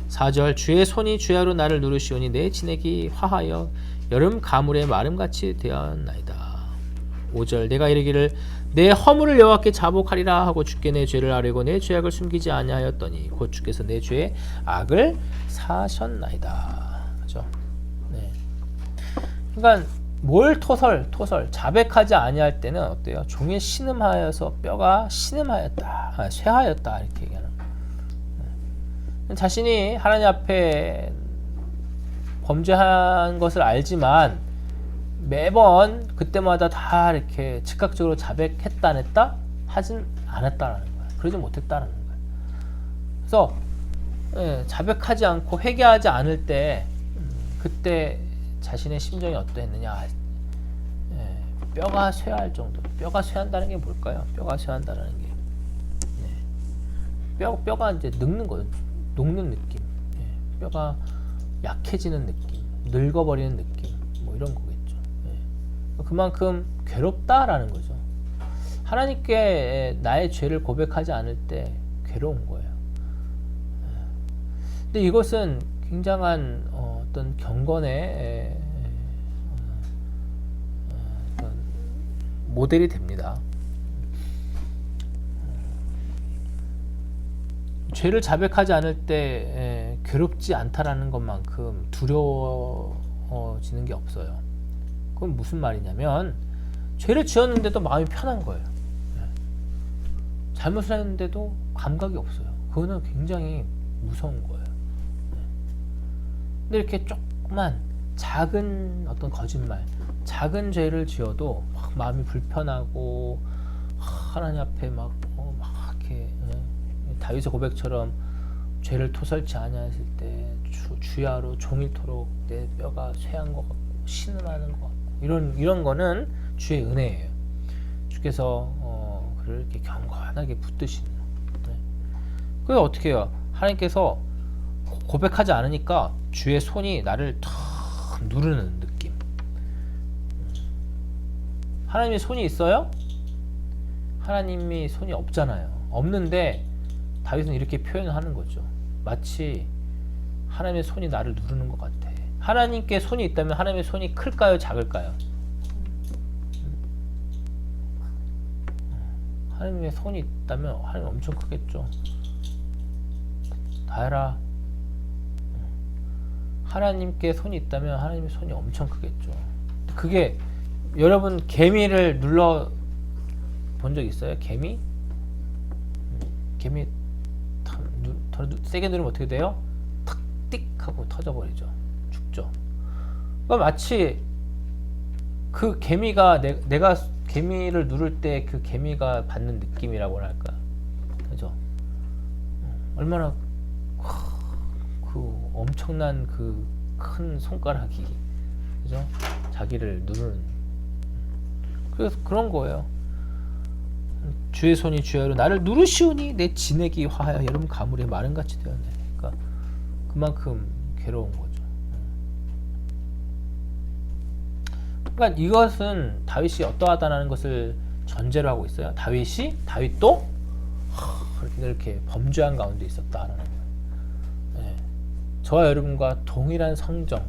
4절 주의 손이 주야로 나를 누르시오니 내 진액이 화하여 여름 가물의 마름같이 되었나이다. 5절 내가 이르기를 내 허물을 여호와께 자복하리라 하고 주께 내 죄를 아뢰고 내 죄악을 숨기지 아니하였더니 곧 주께서 내 죄의 악을 사셨나이다. 그죠? 네. 그러니까 뭘 토설 자백하지 아니할 때는 어때요? 종에 신음하여서 뼈가 신음하였다, 쇠하였다 이렇게 얘기하는 거예요. 자신이 하나님 앞에 범죄한 것을 알지만 매번 그때마다 다 이렇게 즉각적으로 자백했다 안 했다? 하진 않았다라는 거야. 그러지 못했다라는 거야. 그래서 자백하지 않고 회개하지 않을 때 그때 자신의 심정이 어떠했느냐? 뼈가 쇠할 정도. 뼈가 쇠한다는 게 뭘까요? 뼈가 쇠한다는 게 뼈가 이제 늙는 거예요. 녹는 느낌. 뼈가 약해지는 느낌, 늙어버리는 느낌, 뭐 이런 거겠죠. 그만큼 괴롭다라는 거죠. 하나님께 나의 죄를 고백하지 않을 때 괴로운 거예요. 근데 이것은 굉장한 어떤 경건의 어떤 모델이 됩니다. 죄를 자백하지 않을 때 괴롭지 않다라는 것만큼 두려워지는 게 없어요. 그건 무슨 말이냐면 죄를 지었는데도 마음이 편한 거예요. 잘못을 했는데도 감각이 없어요. 그거는 굉장히 무서운 거예요. 근데 이렇게 조그만 작은 어떤 거짓말, 작은 죄를 지어도 막 마음이 불편하고 하나님 앞에 막 이렇게 다윗의 고백처럼 죄를 토설치 아니하실 때 주야로 종일토록 내 뼈가 쇠한 것 같고 신음하는 것 같고 이런 거는 주의 은혜예요. 주께서 그를 이렇게 경건하게 붙드시는. 그게 어떻게 해요? 하나님께서 고백하지 않으니까 주의 손이 나를 탁 누르는 느낌. 하나님의 손이 있어요? 하나님이 손이 없잖아요. 없는데 다윗은 이렇게 표현하는 거죠. 마치 하나님의 손이 나를 누르는 것 같아. 하나님께 손이 있다면 하나님의 손이 클까요? 작을까요? 하나님의 손이 있다면 하나님 엄청 크겠죠. 다혜라, 하나님께 손이 있다면 하나님의 손이 엄청 크겠죠. 그게 여러분 개미를 눌러 본 적 있어요? 개미 더 세게 누르면 어떻게 돼요? 탁 띡 하고 터져버리죠. 죽죠. 그러니까 마치 그 개미가 내가 개미를 누를 때 그 개미가 받는 느낌이라고 할까. 그죠? 얼마나 그 엄청난 그 큰 손가락이, 그죠? 자기를 누르는. 그래서 그런 거예요. 주의 손이 주야로 나를 누르시오니 내 진액이 화하여 여름 가물에 마른같이 되었네. 그러니까 그만큼 괴로운 거죠. 그러니까 이것은 다윗이 어떠하다는 것을 전제로 하고 있어요. 다윗도 이렇게 범죄한 가운데 있었다라는 거예요. 저와 여러분과 동일한 성정,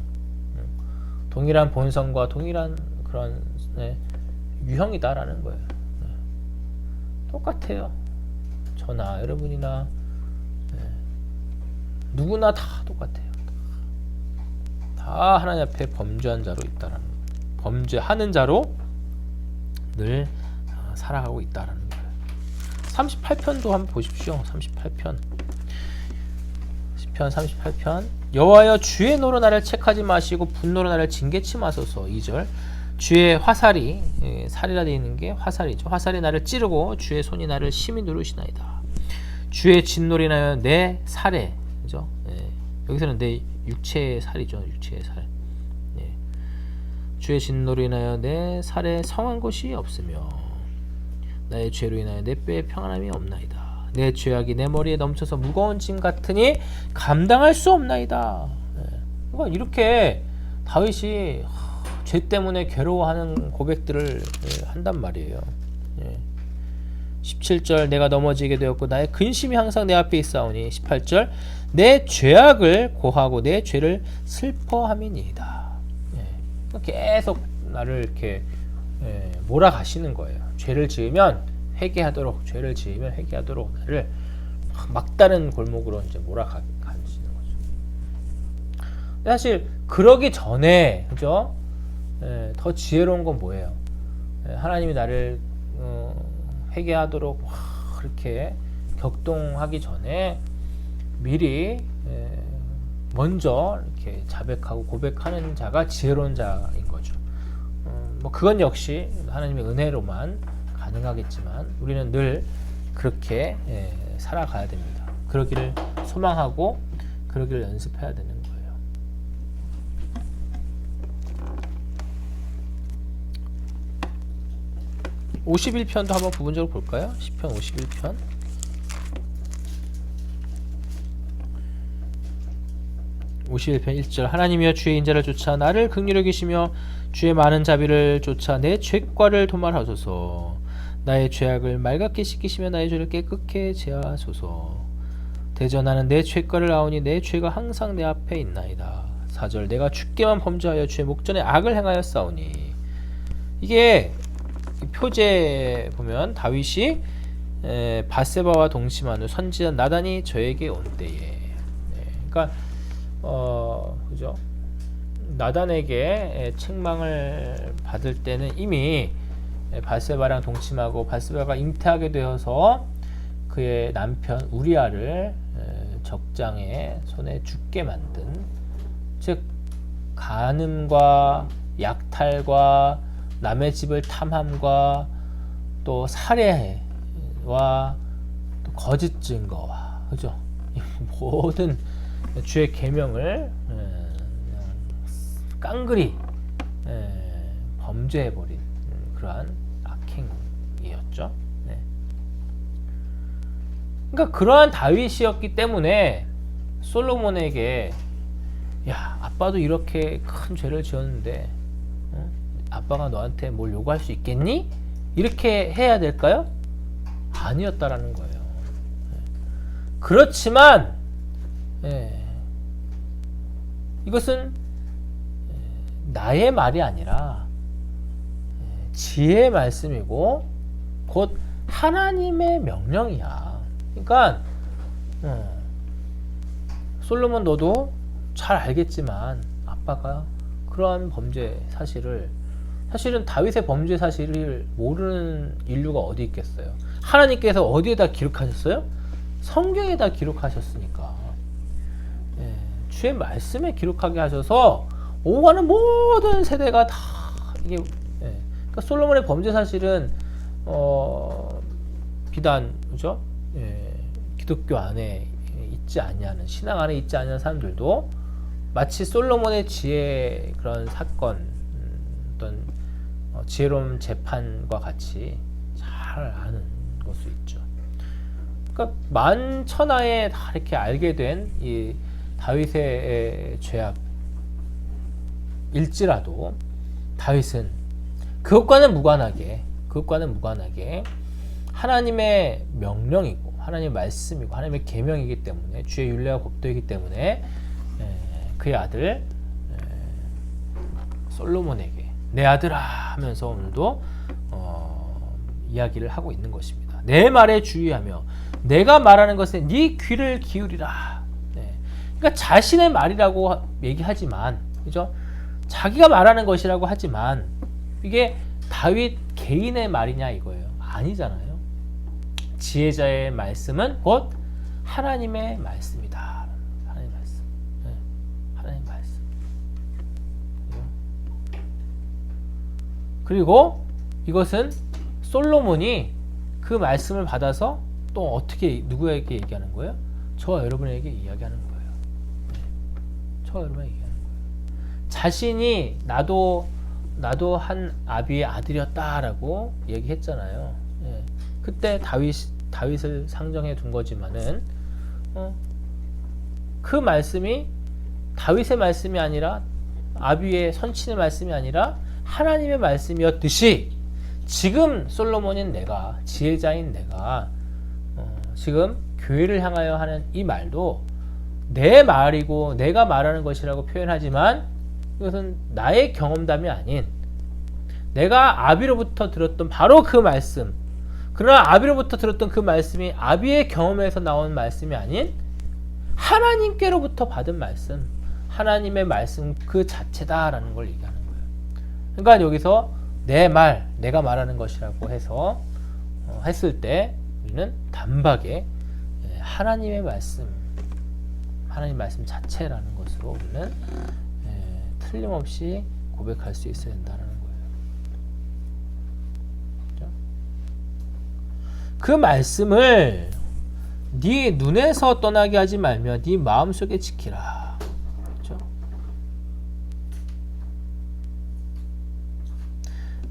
동일한 본성과 동일한 그런 유형이다라는 거예요. 똑같아요. 저나 여러분이나 누구나 다 똑같아요. 다 하나님 앞에 범죄한 자로 있다라는 거예요. 범죄하는 자로 늘 살아가고 있다라는 거예요. 38편도 한번 보십시오. 38편. 시편 38편. 여호와여 주의 노로 나를 책하지 마시고 분노로 나를 징계치 마소서. 2절. 주의 화살이, 살이라 되어 있는 게 화살이죠. 화살이 나를 찌르고 주의 손이 나를 심히 누르시나이다. 주의 진노로 인하여 내 살에, 그죠? 여기서는 내 육체의 살이죠. 육체의 살. 주의 진노로 인하여 내 살에 성한 곳이 없으며 나의 죄로 인하여 내 뼈에 평안함이 없나이다. 내 죄악이 내 머리에 넘쳐서 무거운 짐 같으니 감당할 수 없나이다. 그러니까 이렇게 다윗이 죄 때문에 괴로워하는 고백들을 한단 말이에요. 17절 내가 넘어지게 되었고 나의 근심이 항상 내 앞에 있사오니 18절 내 죄악을 고하고 내 죄를 슬퍼함이니이다. 계속 나를 이렇게 몰아가시는 거예요. 죄를 지으면 회개하도록, 죄를 지으면 회개하도록 나를 막다른 골목으로 이제 몰아가시는 거죠. 사실 그러기 전에, 그죠? 더 지혜로운 건 뭐예요? 하나님이 나를 회개하도록 그렇게 격동하기 전에 미리 먼저 이렇게 자백하고 고백하는 자가 지혜로운 자인 거죠. 뭐 그건 역시 하나님의 은혜로만 가능하겠지만 우리는 늘 그렇게 살아가야 됩니다. 그러기를 소망하고 그러기를 연습해야 되는 거예요. 51편도 한번 부분적으로 볼까요? 시편 51편. (51편) 1절 하나님이여 주의 인자를 쫓아 나를 긍휼히 여기시며 주의 많은 자비를 쫓아 내 죄과를 도말하소서. 나의 죄악을 맑게 씻기시며 나의 죄를 깨끗게 제하소서. 대저 나는 내 죄과를 아오니 내 죄가 항상 내 앞에 있나이다. 4절 내가 주께만 범죄하여 주의 목전에 악을 행하여 싸우니. 이게 표제 보면 다윗이 밧세바와 동침한 후 선지자 나단이 저에게 온 때에, 그러니까 그죠? 나단에게 책망을 받을 때는 이미 밧세바랑 동침하고 밧세바가 잉태하게 되어서 그의 남편 우리아를 적장의 손에 죽게 만든, 즉 간음과 약탈과 남의 집을 탐함과 또 살해와 또 거짓 증거와, 그죠? 모든 주의 계명을 깡그리 범죄해버린 그러한 악행이었죠. 그러니까 그러한 다윗이었기 때문에 솔로몬에게 야, 아빠도 이렇게 큰 죄를 지었는데 아빠가 너한테 뭘 요구할 수 있겠니? 이렇게 해야 될까요? 아니었다라는 거예요. 그렇지만 이것은 나의 말이 아니라 지혜의 말씀이고 곧 하나님의 명령이야. 그러니까 솔로몬 너도 잘 알겠지만 아빠가 그러한 범죄 사실을, 사실은 다윗의 범죄 사실을 모르는 인류가 어디 있겠어요. 하나님께서 어디에다 기록하셨어요? 성경에다 기록하셨으니까. 주의 말씀에 기록하게 하셔서 오가는 모든 세대가 다 이게 그러니까 솔로몬의 범죄 사실은 비단 그죠? 기독교 안에 있지 않냐는, 신앙 안에 있지 않냐는 사람들도 마치 솔로몬의 지혜 그런 사건, 어떤 지혜로운 재판과 같이 잘 아는 것수 있죠. 그러니까 만천하에 다 이렇게 알게 된 이 다윗의 죄악일지라도 다윗은 그것과는 무관하게 하나님의 명령이고 하나님의 말씀이고 하나님의 계명이기 때문에, 주의 율례와 법도이기 때문에 그의 아들 솔로몬에게 내 아들아 하면서 오늘도 이야기를 하고 있는 것입니다. 내 말에 주의하며 내가 말하는 것에 네 귀를 기울이라. 그러니까 자신의 말이라고 얘기하지만, 그죠? 자기가 말하는 것이라고 하지만 이게 다윗 개인의 말이냐 이거예요. 아니잖아요. 지혜자의 말씀은 곧 하나님의 말씀이다. 하나님의 말씀. 하나님의 말씀. 그리고 이것은 솔로몬이 그 말씀을 받아서 또 어떻게 누구에게 얘기하는 거예요? 저와 여러분에게 이야기하는 거예요. 저와 여러분에게 얘기하는 거예요. 자신이 나도 한 아비의 아들이었다라고 얘기했잖아요. 그때 다윗을 상정해 둔 거지만은 그 말씀이 다윗의 말씀이 아니라 아비의 선친의 말씀이 아니라 하나님의 말씀이었듯이 지금 솔로몬인 내가, 지혜자인 내가 지금 교회를 향하여 하는 이 말도 내 말이고 내가 말하는 것이라고 표현하지만 이것은 나의 경험담이 아닌 내가 아비로부터 들었던 바로 그 말씀, 그러나 아비로부터 들었던 그 말씀이 아비의 경험에서 나온 말씀이 아닌 하나님께로부터 받은 말씀, 하나님의 말씀 그 자체다라는 걸 얘기하는 거예요. 그러니까 여기서 내 말, 내가 말하는 것이라고 해서 했을 때 우리는 단박에 하나님의 말씀, 하나님 말씀 자체라는 것으로 우리는 틀림없이 고백할 수 있어야 된다는 거예요. 그렇죠? 그 말씀을 네 눈에서 떠나게 하지 말며 네 마음속에 지키라. 그렇죠?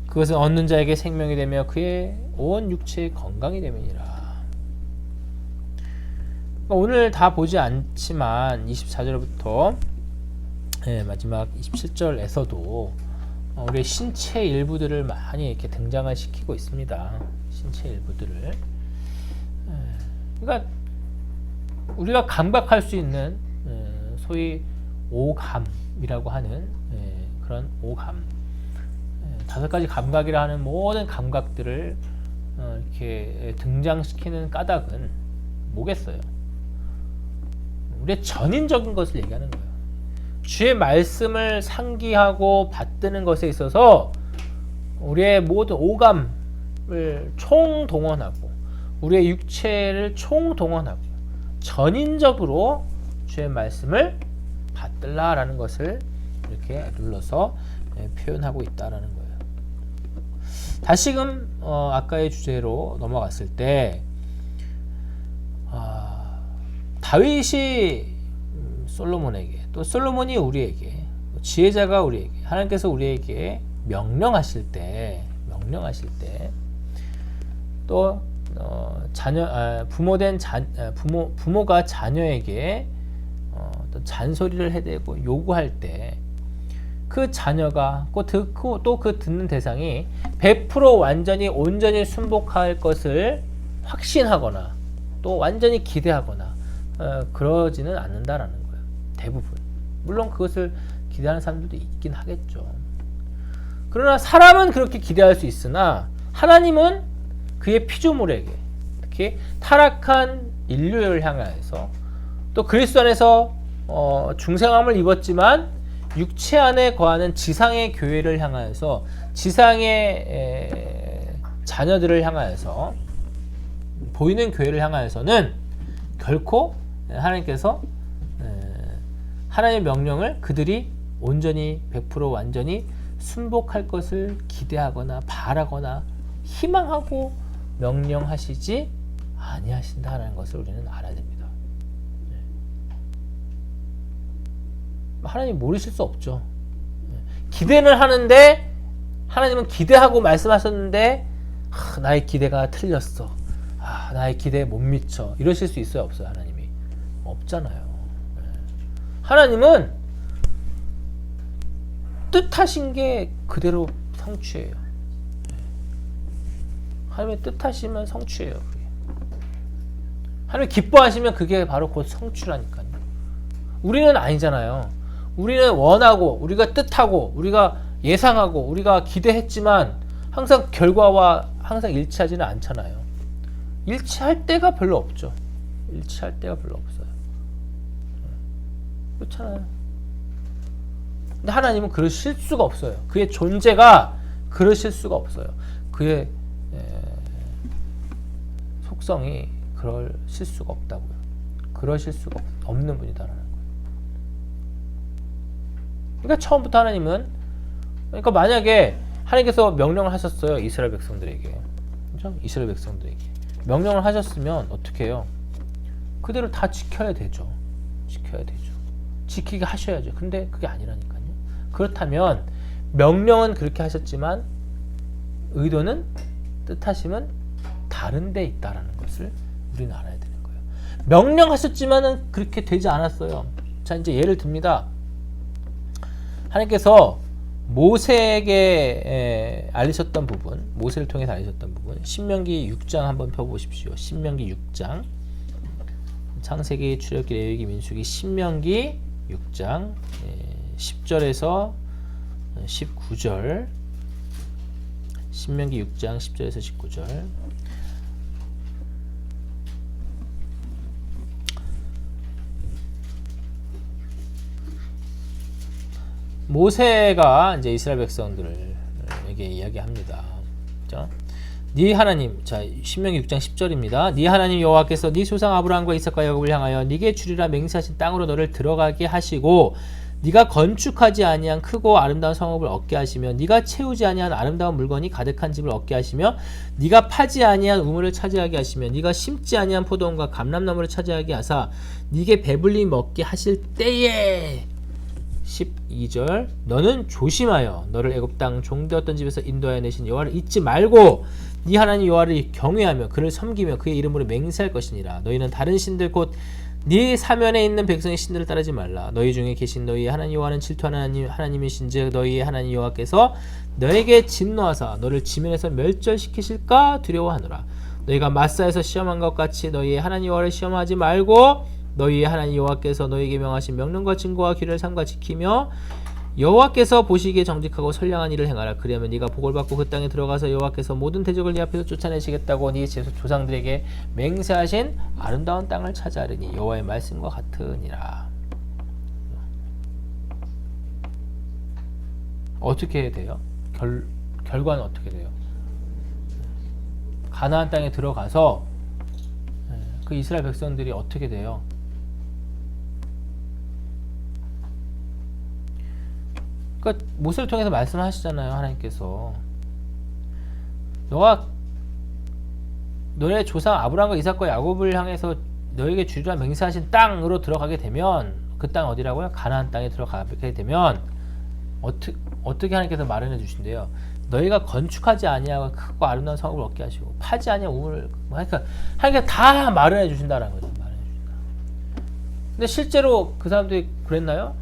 그것은 얻는 자에게 생명이 되며 그의 온 육체의 건강이 됨이니라. 오늘 다 보지 않지만 24절부터 마지막 27절에서도 우리의 신체 일부들을 많이 이렇게 등장을 시키고 있습니다. 신체 일부들을. 그러니까 우리가 감각할 수 있는 소위 오감이라고 하는 그런 오감, 5가지 감각이라 하는 모든 감각들을 이렇게 등장시키는 까닭은 뭐겠어요? 우리의 전인적인 것을 얘기하는 거예요. 주의 말씀을 상기하고 받드는 것에 있어서 우리의 모든 오감을 총동원하고 우리의 육체를 총동원하고 전인적으로 주의 말씀을 받들라라는 것을 이렇게 눌러서 표현하고 있다라는 거예요. 다시금 아까의 주제로 넘어갔을 때 다윗이 솔로몬에게, 또 솔로몬이 우리에게, 지혜자가 우리에게, 하나님께서 우리에게 명령하실 때, 또 부모가 자녀에게 또 잔소리를 해대고 요구할 때 그 자녀가 또 그 듣는 대상이 100% 완전히 온전히 순복할 것을 확신하거나 또 완전히 기대하거나 그러지는 않는다라는 거예요. 대부분. 물론 그것을 기대하는 사람들도 있긴 하겠죠. 그러나 사람은 그렇게 기대할 수 있으나 하나님은 그의 피조물에게, 특히 타락한 인류를 향하여서 또 그리스도 안에서 중생함을 입었지만 육체 안에 거하는 지상의 교회를 향하여서, 지상의 자녀들을 향하여서, 보이는 교회를 향하여서는 결코 하나님께서 하나님의 명령을 그들이 온전히 100% 완전히 순복할 것을 기대하거나 바라거나 희망하고 명령하시지 아니하신다는 것을 우리는 알아야 됩니다. 하나님 모르실 수 없죠. 기대는 하는데, 하나님은 기대하고 말씀하셨는데 나의 기대가 틀렸어, 나의 기대에 못 미쳐, 이러실 수 있어요, 없어요? 하나님이 없잖아요. 하나님은 뜻하신 게 그대로 성취해요. 하나님의 뜻하시면 성취해요. 그게. 하나님 기뻐하시면 그게 바로 곧 성취라니까요. 우리는 아니잖아요. 우리는 원하고, 우리가 뜻하고, 우리가 예상하고, 우리가 기대했지만 항상 결과와 항상 일치하지는 않잖아요. 일치할 때가 별로 없죠. 일치할 때가 별로 없어요. 그렇잖아요. 근데 하나님은 그러실 수가 없어요. 그의 존재가 그러실 수가 없어요. 그의 속성이 그러실 수가 없다고요. 그러실 수가 없는 분이다라는 거예요. 그러니까 처음부터 하나님은, 그러니까 만약에 하나님께서 명령을 하셨어요, 이스라엘 백성들에게, 그렇죠? 이스라엘 백성들에게 명령을 하셨으면 어떻게 해요? 그대로 다 지켜야 되죠. 지켜야 되죠. 지키게 하셔야죠. 근데 그게 아니라니까요. 그렇다면 명령은 그렇게 하셨지만 의도는, 뜻하심은 다른 데 있다라는 것을 우리는 알아야 되는 거예요. 명령하셨지만은 그렇게 되지 않았어요. 자, 이제 예를 듭니다. 하나님께서 모세에게 알리셨던 부분, 모세를 통해서 알리셨던 부분, 신명기 6장 한번 펴보십시오. 신명기 6장, 창세기, 출애굽기, 레위기, 민수기, 신명기 6장 10절에서 19절 신명기 6장 10절에서 19절. 모세가 이제 이스라엘 백성들에게 이야기합니다. 자, 네 하나님, 자 신명기 6장 10절입니다. 네 하나님 여호와께서 네 조상 아브라함과 이삭과 야곱을 향하여 네게 주리라 맹세하신 땅으로 너를 들어가게 하시고 네가 건축하지 아니한 크고 아름다운 성읍을 얻게 하시며 네가 채우지 아니한 아름다운 물건이 가득한 집을 얻게 하시며 네가 파지 아니한 우물을 차지하게 하시며 네가 심지 아니한 포도원과 감람나무를 차지하게 하사 네게 배불리 먹게 하실 때에 12절 너는 조심하여 너를 애굽 땅 종되었던 집에서 인도하여 내신 여호와를 잊지 말고 네 하나님 여호와를 경외하며 그를 섬기며 그의 이름으로 맹세할 것이니라. 너희는 다른 신들 곧 네 사면에 있는 백성의 신들을 따르지 말라. 너희 중에 계신 너희의 하나님 여호와는 질투하는 하나님이신즉 너희의 하나님 여호와께서 너에게 진노하사 너를 지면에서 멸절시키실까 두려워하노라. 너희가 마사에서 시험한 것 같이 너희의 하나님 여호와를 시험하지 말고 너희의 하나님 여호와께서 너희에게 명하신 명령과 증거와 규례를 삼가 지키며 여호와께서 보시기에 정직하고 선량한 일을 행하라. 그리하면 네가 복을 받고 그 땅에 들어가서 여호와께서 모든 대적을 네 앞에서 쫓아내시겠다고 네 조상들에게 맹세하신 아름다운 땅을 차지하리니 여호와의 말씀과 같으니라. 어떻게 돼요? 결과는 어떻게 돼요? 가나안 땅에 들어가서 그 이스라엘 백성들이 어떻게 돼요? 그러니까 모세를 통해서 말씀하시잖아요. 하나님께서 너가 너의 조상 아브라함과 이삭과 야곱을 향해서 너에게 주리라 맹세하신 땅으로 들어가게 되면 그 땅 어디라고요? 가나안 땅에 들어가게 되면 어떻게 하나님께서 마련해 주신대요. 너희가 건축하지 아니하고 크고 아름다운 성읍을 얻게 하시고 파지 아니한 우물을 그러니까 하나님께서 다 마련해 주신다라는 거죠. 마련해 주신다. 근데 실제로 그 사람들이 그랬나요?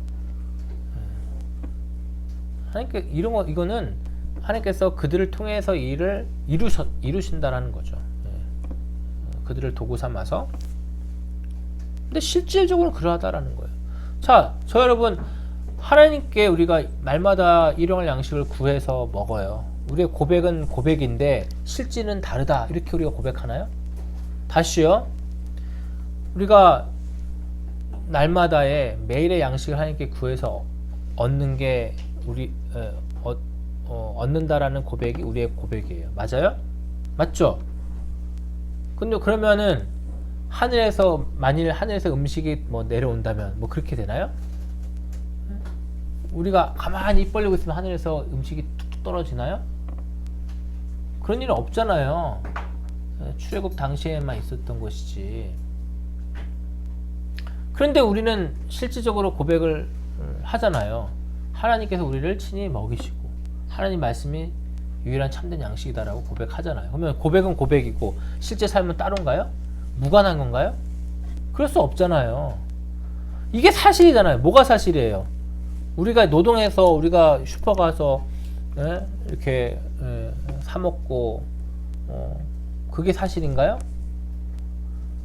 하나님께 이거는 하나님께서 그들을 통해서 일을 이루신다라는 거죠. 그들을 도구 삼아서. 근데 실질적으로 그러하다라는 거예요. 자, 저 여러분 하나님께 우리가 말마다 일용할 양식을 구해서 먹어요. 우리의 고백은 고백인데 실질은 다르다. 이렇게 우리가 고백하나요? 다시요. 우리가 날마다의 매일의 양식을 하나님께 구해서 얻는 게 우리 얻는다라는 고백이 우리의 고백이에요. 맞아요? 맞죠? 근데 그러면은 만일 하늘에서 음식이 뭐 내려온다면 뭐 그렇게 되나요? 우리가 가만히 입 벌리고 있으면 하늘에서 음식이 툭툭 떨어지나요? 그런 일은 없잖아요. 출애굽 당시에만 있었던 것이지. 그런데 우리는 실질적으로 고백을 하잖아요. 하나님께서 우리를 친히 먹이시고 하나님 말씀이 유일한 참된 양식이다라고 고백하잖아요. 그러면 고백은 고백이고 실제 삶은 따로인가요? 무관한 건가요? 그럴 수 없잖아요. 이게 사실이잖아요. 뭐가 사실이에요? 우리가 노동해서 우리가 슈퍼 가서 이렇게 사 먹고 그게 사실인가요?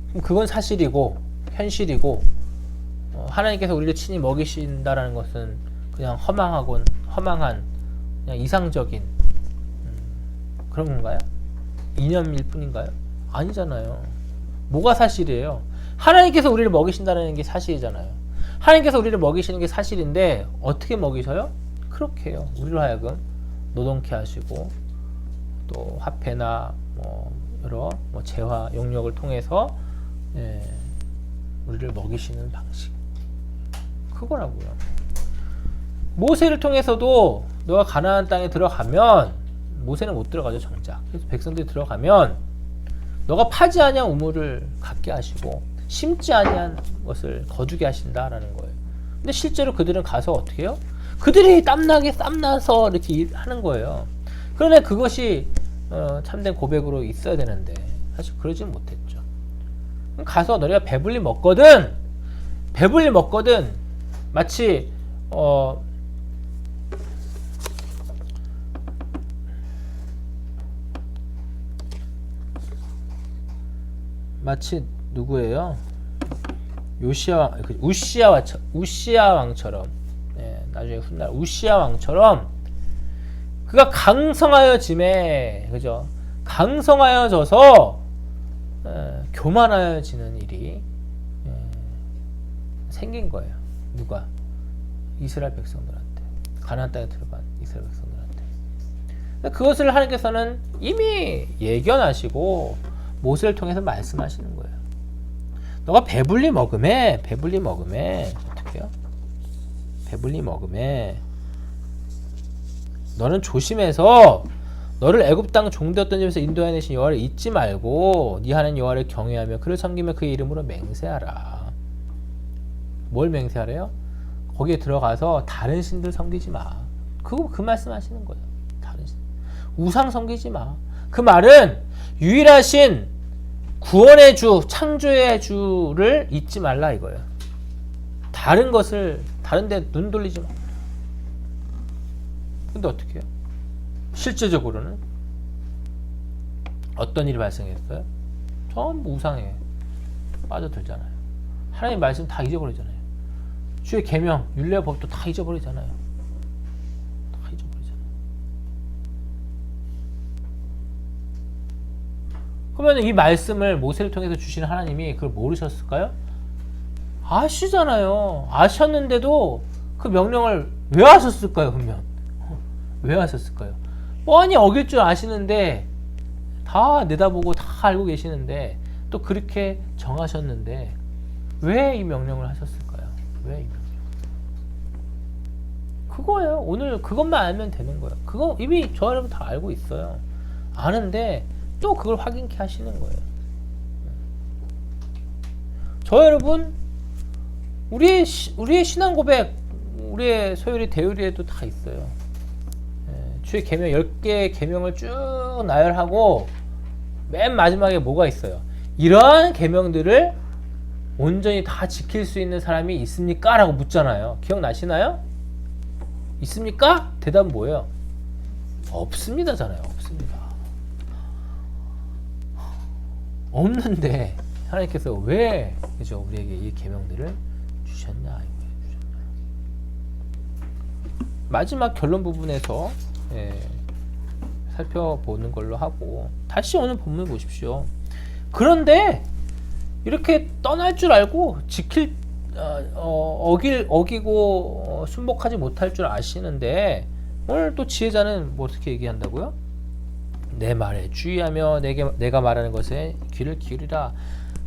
그럼 그건 사실이고 현실이고 하나님께서 우리를 친히 먹이신다라는 것은 그냥 허망한 그냥 이상적인 그런 건가요? 이념일 뿐인가요? 아니잖아요. 뭐가 사실이에요? 하나님께서 우리를 먹이신다는 게 사실이잖아요. 하나님께서 우리를 먹이시는 게 사실인데 어떻게 먹이셔요? 그렇게 해요. 우리로 하여금 노동케 하시고 또 화폐나 여러 재화 용력을 통해서 우리를 먹이시는 방식 그거라고요. 모세를 통해서도 너가 가나안 땅에 들어가면 모세는 못 들어가죠. 정작. 그래서 백성들이 들어가면 너가 파지 아니한 우물을 갖게 하시고 심지 아니한 것을 거두게 하신다라는 거예요. 근데 실제로 그들은 가서 어떻게 해요? 그들이 땀나서 이렇게 하는 거예요. 그런데 그것이 참된 고백으로 있어야 되는데 사실 그러지는 못했죠. 가서 너희가 배불리 먹거든 마치 누구예요? 우시야 왕처럼 나중에 훗날 우시야 왕처럼 그가 강성하여짐에, 그죠? 강성하여져서 교만하여지는 일이 생긴 거예요. 누가? 이스라엘 백성들한테. 가나안 땅에 들어간 이스라엘 백성들한테. 그것을 하나님께서는 이미 예견하시고 모세를 통해서 말씀하시는 거예요. 너가 배불리 먹음에 어떻게 해요? 배불리 먹음에 너는 조심해서 너를 애굽 땅 종되었던 집에서 인도하여 내신 여호와를 잊지 말고 네 하나님 여호와를 경외하며 그를 섬기며 그의 이름으로 맹세하라. 뭘 맹세하래요? 거기에 들어가서 다른 신들 섬기지 마. 그 말씀하시는 거예요. 다른 신. 우상 섬기지 마. 그 말은 유일하신 구원의 주, 창조의 주를 잊지 말라 이거예요. 다른 것을 다른 데 눈 돌리지 마. 근데 어떻게 해요? 실제적으로는 어떤 일이 발생했어요? 전부 우상에 빠져들잖아요. 하나님 말씀 다 잊어버리잖아요. 주의 계명, 율례와 법도 다 잊어버리잖아요. 다 잊어버리잖아요. 그러면 이 말씀을 모세를 통해서 주시는 하나님이 그걸 모르셨을까요? 아시잖아요. 아셨는데도 그 명령을 왜 하셨을까요? 그러면 왜 하셨을까요? 뻔히 어길 줄 아시는데 다 내다보고 다 알고 계시는데 또 그렇게 정하셨는데 왜 이 명령을 하셨을까요? 왜 이 명령? 그거예요. 오늘 그것만 알면 되는 거예요. 그거 이미 저 여러분 다 알고 있어요. 아는데 또 그걸 확인케 하시는 거예요. 저 여러분 우리의 신앙 고백, 우리의 소율이 대율이에도 다 있어요. 주의 계명 10개의 계명을 쭉 나열하고 맨 마지막에 뭐가 있어요? 이러한 계명들을 온전히 다 지킬 수 있는 사람이 있습니까? 라고 묻잖아요. 기억나시나요? 있습니까? 대답은 뭐예요? 없습니다잖아요. 없습니다. 없는데 하나님께서 왜 그죠? 우리에게 이 계명들을 주셨냐? 마지막 결론 부분에서 살펴보는 걸로 하고 다시 오늘 본문 보십시오. 그런데 이렇게 떠날 줄 알고 어기고 순복하지 못할 줄 아시는데 오늘 또 지혜자는 뭐 어떻게 얘기한다고요? 내 말에 주의하며 내가 말하는 것에 귀를 기울이라.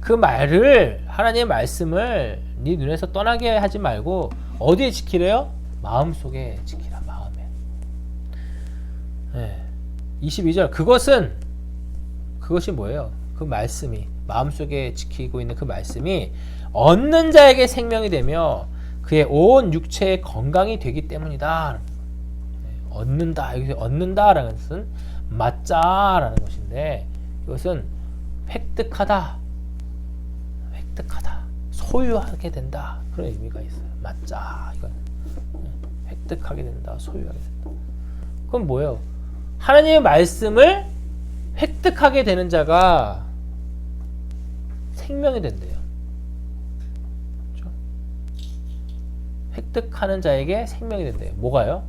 그 말을 하나님의 말씀을 네 눈에서 떠나게 하지 말고 어디에 지키래요? 마음속에 지키라. 마음에. 22절 그것이 뭐예요? 그 말씀이 마음속에 지키고 있는 그 말씀이 얻는 자에게 생명이 되며 그의 온 육체의 건강이 되기 때문이다. 얻는다. 여기서 얻는다라는 것은 맞자라는 것인데 이것은 획득하다. 소유하게 된다. 그런 의미가 있어요. 맞자. 이건 획득하게 된다. 소유하게 된다. 그건 뭐예요? 하나님의 말씀을 획득하게 되는 자가 생명이 된대요. 그렇죠? 획득하는 자에게 생명이 된대요. 뭐가요?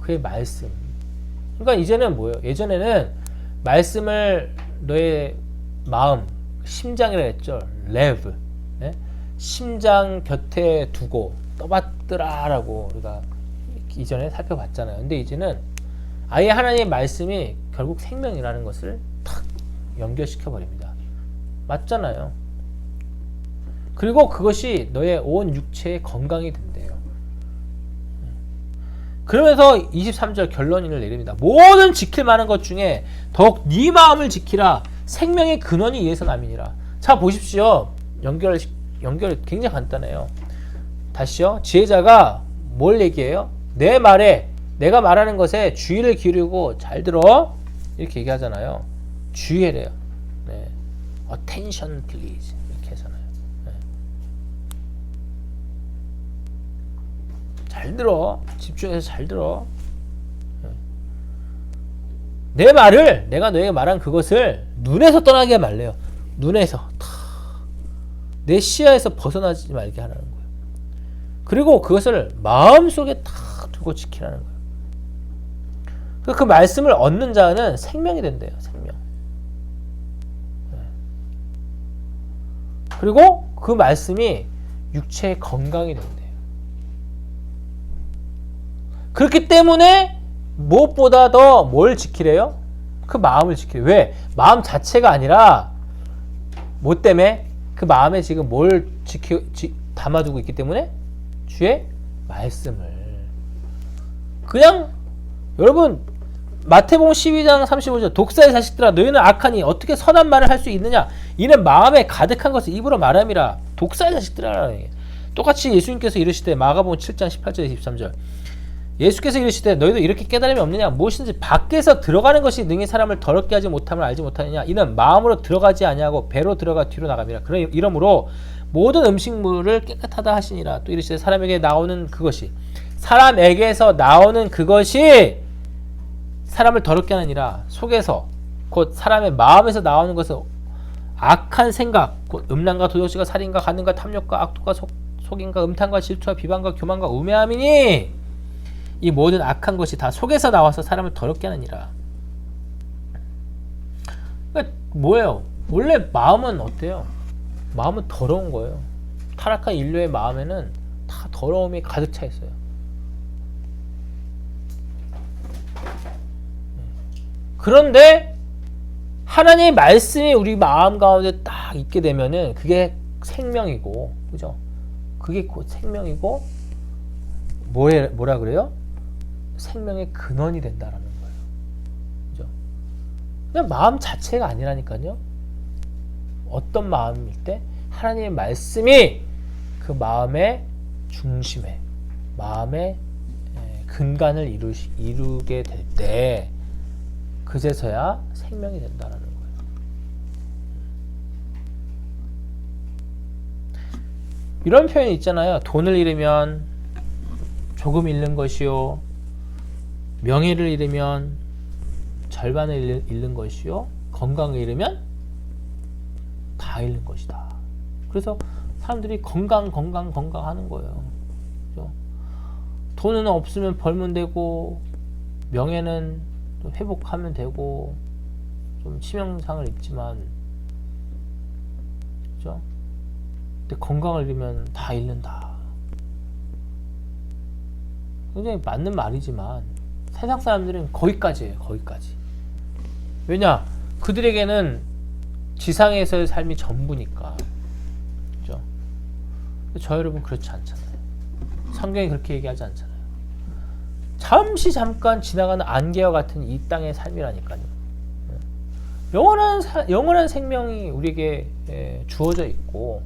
그의 말씀. 그러니까 이제는 뭐예요? 예전에는 말씀을 너의 마음, 심장이라 했죠. 레브. 네? 심장 곁에 두고 떠받들라라고 우리가 이전에 살펴봤잖아요. 근데 이제는 아예 하나님의 말씀이 결국 생명이라는 것을 탁 연결시켜 버립니다. 맞잖아요. 그리고 그것이 너의 온 육체의 건강이 된대요. 그러면서 23절 결론을 내립니다. 모든 지킬 만한 것 중에 더욱 네 마음을 지키라. 생명의 근원이 이에서 남이니라. 자 보십시오. 연결 굉장히 간단해요. 다시요. 지혜자가 뭘 얘기해요? 내 말에 내가 말하는 것에 주의를 기울이고 잘 들어. 이렇게 얘기하잖아요. 주의해래요. 네. Attention please. 이렇게 하잖아요. 네. 잘 들어. 집중해서 잘 들어. 네. 내 말을 내가 너에게 말한 그것을 눈에서 떠나게 말래요. 눈에서 내 시야에서 벗어나지 말게 하라는 거예요. 그리고 그것을 마음속에 탁 두고 지키라는 거예요. 그 말씀을 얻는 자는 생명이 된대요. 생명. 그리고 그 말씀이 육체의 건강이 된대요. 그렇기 때문에 무엇보다 더 뭘 지키래요? 그 마음을 지키래요. 왜? 마음 자체가 아니라 뭐 때문에? 그 마음에 지금 뭘 담아두고 있기 때문에? 주의 말씀을. 그냥 여러분 마태복음 12장 35절 독사의 자식들아 너희는 악하니 어떻게 선한 말을 할 수 있느냐 이는 마음에 가득한 것을 입으로 말함이라. 독사의 자식들아. 똑같이 예수님께서 이르시되 마가복음 7장 18절 23절 예수께서 이르시되 너희도 이렇게 깨달음이 없느냐 무엇인지 밖에서 들어가는 것이 능히 사람을 더럽게 하지 못함을 알지 못하느냐 이는 마음으로 들어가지 아니하고 배로 들어가 뒤로 나갑니다. 이러므로 모든 음식물을 깨끗하다 하시니라. 또 이르시되 사람에게서 나오는 그것이 사람을 더럽게 하느니라. 속에서 곧 사람의 마음에서 나오는 것은 악한 생각 곧 음란과 도적질과 살인과 간음과 탐욕과 악독과 속임과 음탕과 질투와 비방과 교만과 우매함이니 이 모든 악한 것이 다 속에서 나와서 사람을 더럽게 하느니라. 그러니까 뭐예요? 원래 마음은 어때요? 마음은 더러운 거예요. 타락한 인류의 마음에는 다 더러움이 가득 차 있어요. 그런데 하나님의 말씀이 우리 마음 가운데 딱 있게 되면은 그게 생명이고, 그죠? 그게 곧 생명이고, 뭐라 그래요? 생명의 근원이 된다라는 거예요. 그죠? 그냥 마음 자체가 아니라니까요. 어떤 마음일 때? 하나님의 말씀이 그 마음의 중심에, 마음의 근간을 이루게 될 때, 그제서야 생명이 된다라는 거예요. 이런 표현이 있잖아요. 돈을 잃으면 조금 잃는 것이요. 명예를 잃으면 절반을 잃는 것이요. 건강을 잃으면 다 잃는 것이다. 그래서 사람들이 건강 하는 거예요. 그렇죠? 돈은 없으면 벌면 되고 명예는 회복하면 되고 좀 치명상을 입지만 그렇죠? 근데 건강을 잃으면 다 잃는다. 굉장히 맞는 말이지만 세상 사람들은 거기까지예요. 거기까지. 왜냐? 그들에게는 지상에서의 삶이 전부니까. 그죠? 저 여러분 그렇지 않잖아요. 성경이 그렇게 얘기하지 않잖아요. 잠깐 지나가는 안개와 같은 이 땅의 삶이라니까요. 영원한 생명이 우리에게 주어져 있고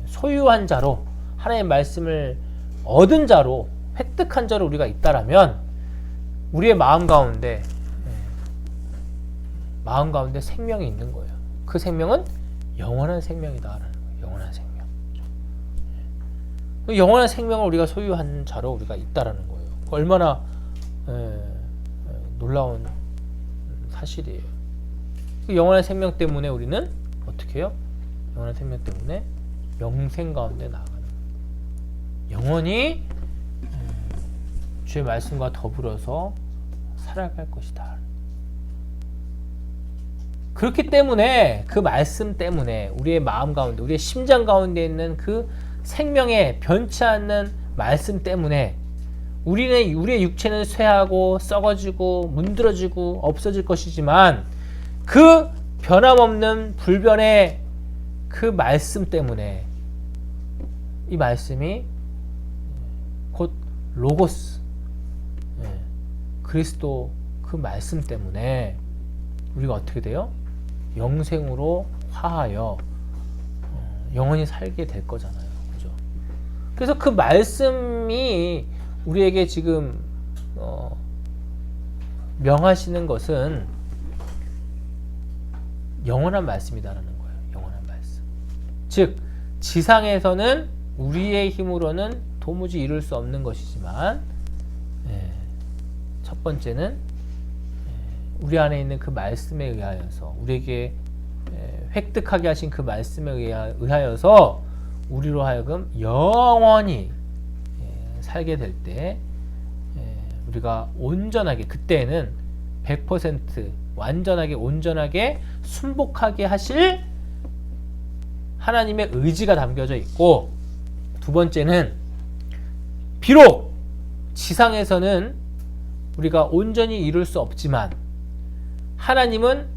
소유한 자로 하나님의 말씀을 얻은 자로 획득한 자로 우리가 있다라면 우리의 마음 가운데 생명이 있는 거예요. 그 생명은 영원한 생명이다라는 거예요. 영원한 생명. 영원한 생명을 우리가 소유한 자로 우리가 있다라는 거예요. 얼마나 놀라운 사실이에요. 그 영원한 생명 때문에 우리는 어떻게 해요? 영원한 생명 때문에 영생 가운데 나아가는 거예요. 영원히 주의 말씀과 더불어서 살아갈 것이다. 그렇기 때문에 그 말씀 때문에 우리의 마음 가운데 우리의 심장 가운데 있는 그 생명의 변치 않는 말씀 때문에 우리의 육체는 쇠하고 썩어지고 문드러지고 없어질 것이지만 그 변함없는 불변의 그 말씀 때문에 이 말씀이 곧 로고스 그리스도 그 말씀 때문에 우리가 어떻게 돼요? 영생으로 화하여 영원히 살게 될 거잖아요. 그죠? 그래서 그 말씀이 우리에게 지금 명하시는 것은 영원한 말씀이다라는 거예요. 영원한 말씀. 즉 지상에서는 우리의 힘으로는 도무지 이룰 수 없는 것이지만 첫 번째는 우리 안에 있는 그 말씀에 의하여서 우리에게 획득하게 하신 그 말씀에 의하여서 우리로 하여금 영원히 살게 될 때 우리가 온전하게 그때는 100% 완전하게 온전하게 순복하게 하실 하나님의 의지가 담겨져 있고, 두 번째는 비록 지상에서는 우리가 온전히 이룰 수 없지만 하나님은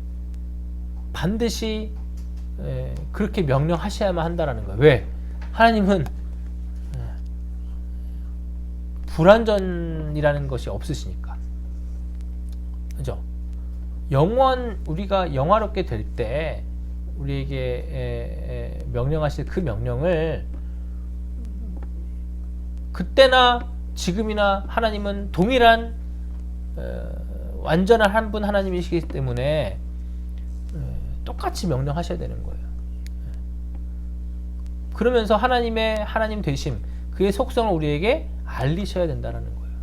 반드시 그렇게 명령하셔야만 한다라는 거예요. 왜? 하나님은 불완전이라는 것이 없으시니까. 그죠? 우리가 영화롭게 될 때 우리에게 명령하실 그 명령을 그때나 지금이나 하나님은 동일한 완전한 한 분 하나님이시기 때문에 똑같이 명령하셔야 되는 거예요. 그러면서 하나님 되심, 그의 속성을 우리에게 알리셔야 된다는 거예요.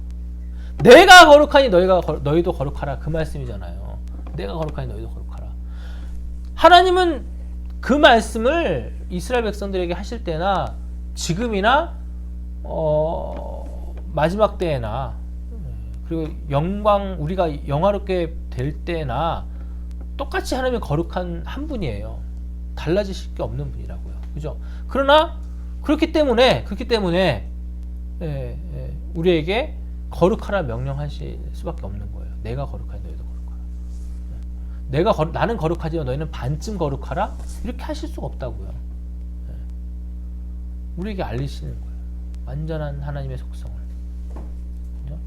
내가 거룩하니 너희도 거룩하라, 그 말씀이잖아요. 내가 거룩하니 너희도 거룩하라. 하나님은 그 말씀을 이스라엘 백성들에게 하실 때나 지금이나 마지막 때에나 그리고 우리가 영화롭게 될 때나 똑같이 하나님이 거룩한 한 분이에요. 달라지실 게 없는 분이라고요. 그죠? 그러나 그렇기 때문에 우리에게 거룩하라 명령하실 수밖에 없는 거예요. 내가 거룩하니 너희도 거룩하라. 나는 거룩하지만 너희는 반쯤 거룩하라? 이렇게 하실 수가 없다고요. 우리에게 알리시는 거예요. 완전한 하나님의 속성을. 그죠?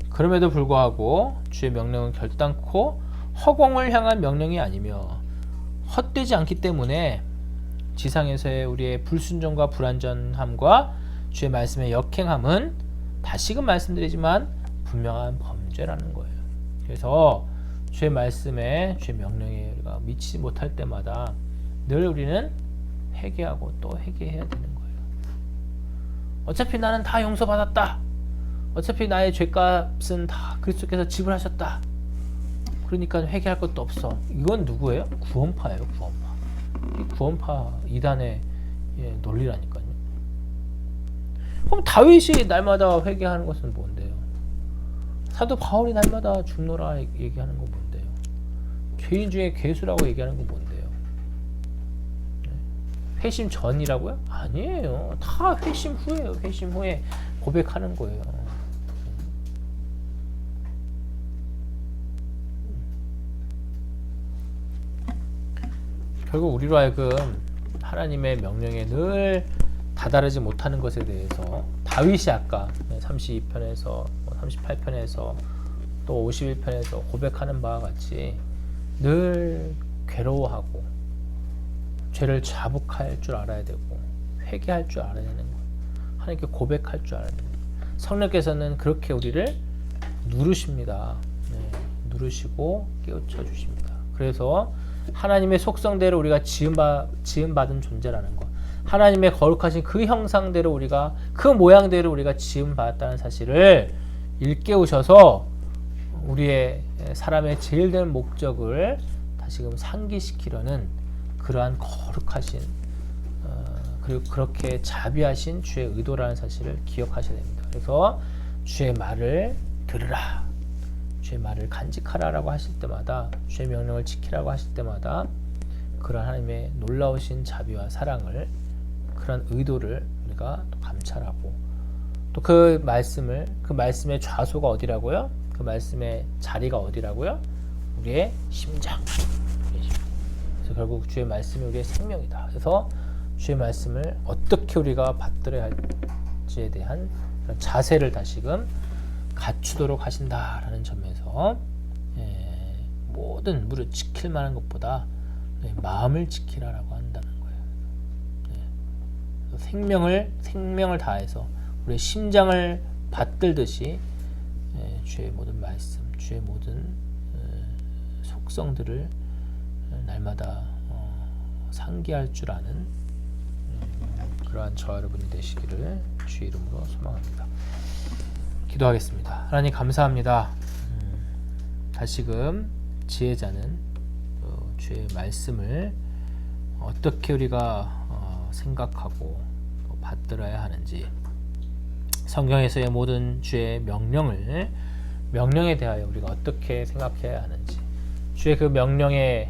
그럼에도 불구하고 주의 명령은 결단코 허공을 향한 명령이 아니며 헛되지 않기 때문에 지상에서의 우리의 불순종과 불완전함과 주의 말씀의 역행함은 다시금 말씀드리지만 분명한 범죄라는 거예요. 그래서 주의 말씀에 주의 명령에 우리가 미치지 못할 때마다 늘 우리는 회개하고 또 회개해야 되는 거예요. 어차피 나는 다 용서받았다. 어차피 나의 죄값은 다 그리스도께서 지불하셨다. 그러니까 회개할 것도 없어. 이건 누구예요? 구원파예요. 구원파. 이 구원파 이단의 논리라니까요. 그럼 다윗이 날마다 회개하는 것은 뭔데요? 사도 바울이 날마다 죽노라 얘기하는 건 뭔데요? 죄인 중에 괴수라고 얘기하는 건 뭔데요? 회심 전이라고요? 아니에요. 다 회심 후에요. 회심 후에 고백하는 거예요. 결국 우리로 하여금 하나님의 명령에 늘 다다르지 못하는 것에 대해서 다윗이 아까 32편에서 38편에서 또 51편에서 고백하는 바와 같이 늘 괴로워하고 죄를 자복할 줄 알아야 되고 회개할 줄 알아야 되는 거예요. 하나님께 고백할 줄 알아야 되는 거예요. 성령께서는 그렇게 우리를 누르십니다. 누르시고 깨우쳐 주십니다. 그래서 하나님의 속성대로 우리가 지음받은 존재라는 것, 하나님의 거룩하신 그 형상대로 우리가 그 모양대로 우리가 지음받았다는 사실을 일깨우셔서 우리의 사람의 제일 된 목적을 다시금 상기시키려는 그러한 거룩하신 그리고 그렇게 자비하신 주의 의도라는 사실을 기억하셔야 됩니다. 그래서 주의 말을 들으라, 주의 말을 간직하라라고 하실 때마다, 주의 명령을 지키라고 하실 때마다 그런 하나님의 놀라우신 자비와 사랑을, 그런 의도를 우리가 또 감찰하고, 또 그 말씀의 좌소가 어디라고요? 그 말씀의 자리가 어디라고요? 우리의 심장. 그래서 결국 주의 말씀이 우리의 생명이다. 그래서 주의 말씀을 어떻게 우리가 받들어야 할지에 대한 자세를 다시금 갖추도록 하신다라는 점에서 모든 무릇 지킬 만한 것보다 마음을 지키라라고 한다는 거예요. 생명을 다해서 우리의 심장을 받들듯이 주의 모든 말씀, 주의 모든 속성들을 날마다 상기할 줄 아는 그러한 저와 여러분이 되시기를 주의 이름으로 소망합니다. 기도하겠습니다. 하나님 감사합니다. 다시금 지혜자는 주의 말씀을 어떻게 우리가 생각하고 또 받들어야 하는지, 성경에서의 모든 주의 명령에 대하여 우리가 어떻게 생각해야 하는지, 주의 그 명령에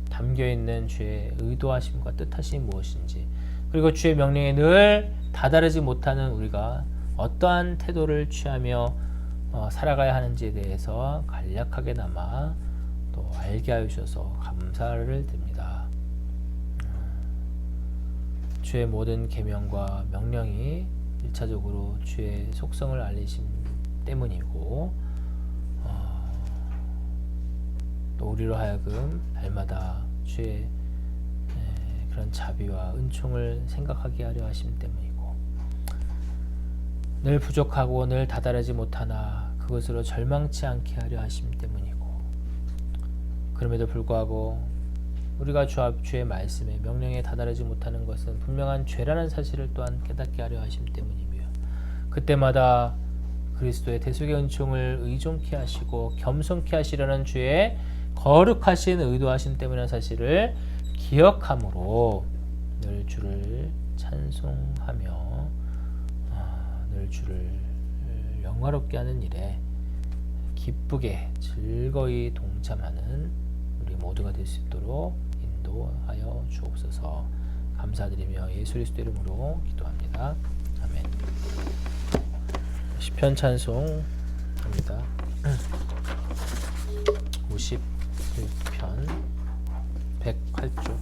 담겨있는 주의 의도하심과 뜻하심이 무엇인지, 그리고 주의 명령에 늘 다다르지 못하는 우리가 어떠한 태도를 취하며 살아가야 하는지에 대해서 간략하게나마 또 알게 하여 주셔서 감사를 드립니다. 주의 모든 계명과 명령이 1차적으로 주의 속성을 알리심 때문이고, 또 우리로 하여금 날마다 주의 그런 자비와 은총을 생각하게 하려 하심 때문이고, 늘 부족하고 늘 다다르지 못하나 그것으로 절망치 않게 하려 하심 때문이고, 그럼에도 불구하고 우리가 주의 말씀에 명령에 다다르지 못하는 것은 분명한 죄라는 사실을 또한 깨닫게 하려 하심 때문이며, 그때마다 그리스도의 대속의 은총을 의존케 하시고 겸손케 하시려는 주의 거룩하신 의도하심 때문이라는 사실을 기억함으로 늘 주를 찬송하며 늘 주를 영화롭게 하는 일에 기쁘게 즐거이 동참하는 우리 모두가 될 수 있도록 인도하여 주옵소서. 감사드리며 예수 그리스도 이름으로 기도합니다. 아멘. 시편 찬송합니다. 51편 108조.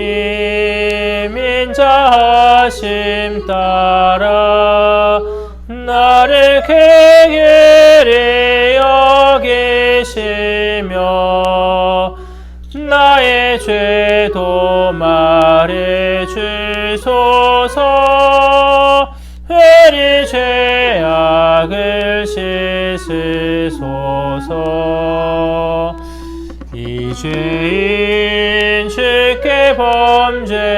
하나님 인자하심 따라 나를 긍휼히 여기시며 나의 죄도 말해 주소서. 회리 죄악을 씻으소서. 이 죄인 주께 범죄하여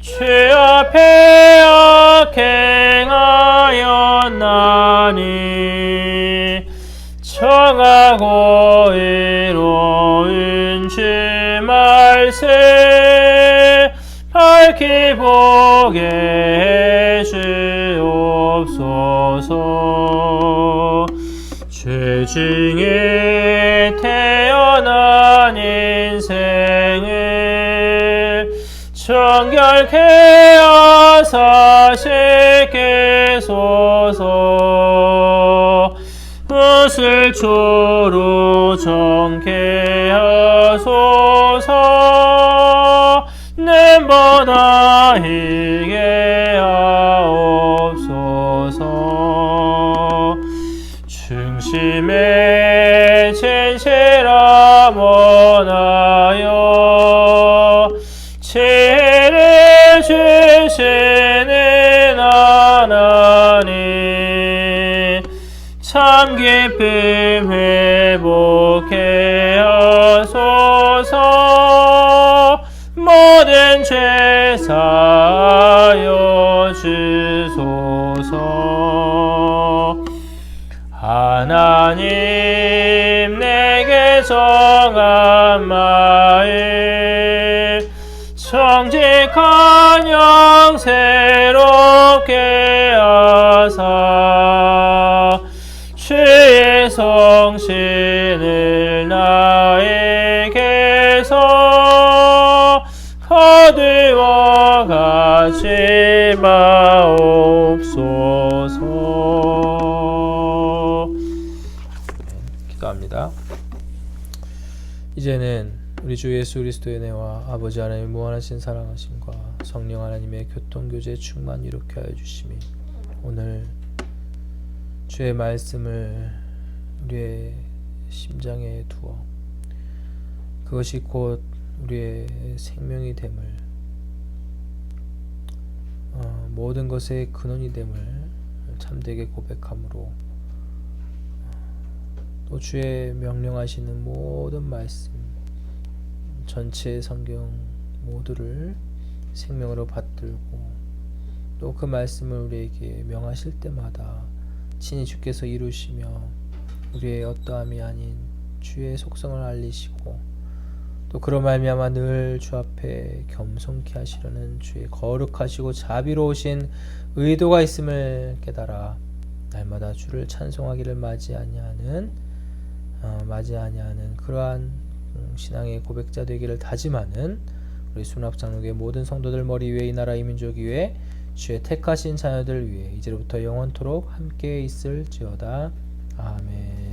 죄 앞에 악행하였나니, 정하고 의로운 주 말씀 밝히 보게 해주옵소서. 죄 중에 태어난 인생을 정결케 하사 씻게 소서. 웃을 초로 정케 하소서. nem보다 희게 하옵소서. 중심에 진실함 원하여 지혜를 주시는 하나님, 참 기쁨 회복해 하소서. 모든 죄 사하여 주소서. 하나님 내게 정한 마음 정직한 영 새롭게 하사 주의 성신을 나에게서 거두어 가지 마옵소서. 기도합니다. 이제는 우리 주 예수 그리스도의 은혜와 아버지 하나님의 무한하신 사랑하심과 성령 하나님의 교통교제 충만 이룩해 하여 주시니, 오늘 주의 말씀을 우리의 심장에 두어 그것이 곧 우리의 생명이 됨을, 모든 것의 근원이 됨을 참되게 고백함으로, 또 주의 명령하시는 모든 말씀, 전체 성경 모두를 생명으로 받들고, 또 그 말씀을 우리에게 명하실 때마다 친히 주께서 이루시며 우리의 어떠함이 아닌 주의 속성을 알리시고, 또 그로 말미암아 늘 주 앞에 겸손케 하시려는 주의 거룩하시고 자비로우신 의도가 있음을 깨달아 날마다 주를 찬송하기를 마지 아니하는 그러한 신앙의 고백자 되기를 다짐하는 우리 순학장로교의 모든 성도들 머리 위에 이 나라 이 민족 위에 주의 택하신 자녀들 위해 이제로부터 영원토록 함께 있을지어다. 아멘.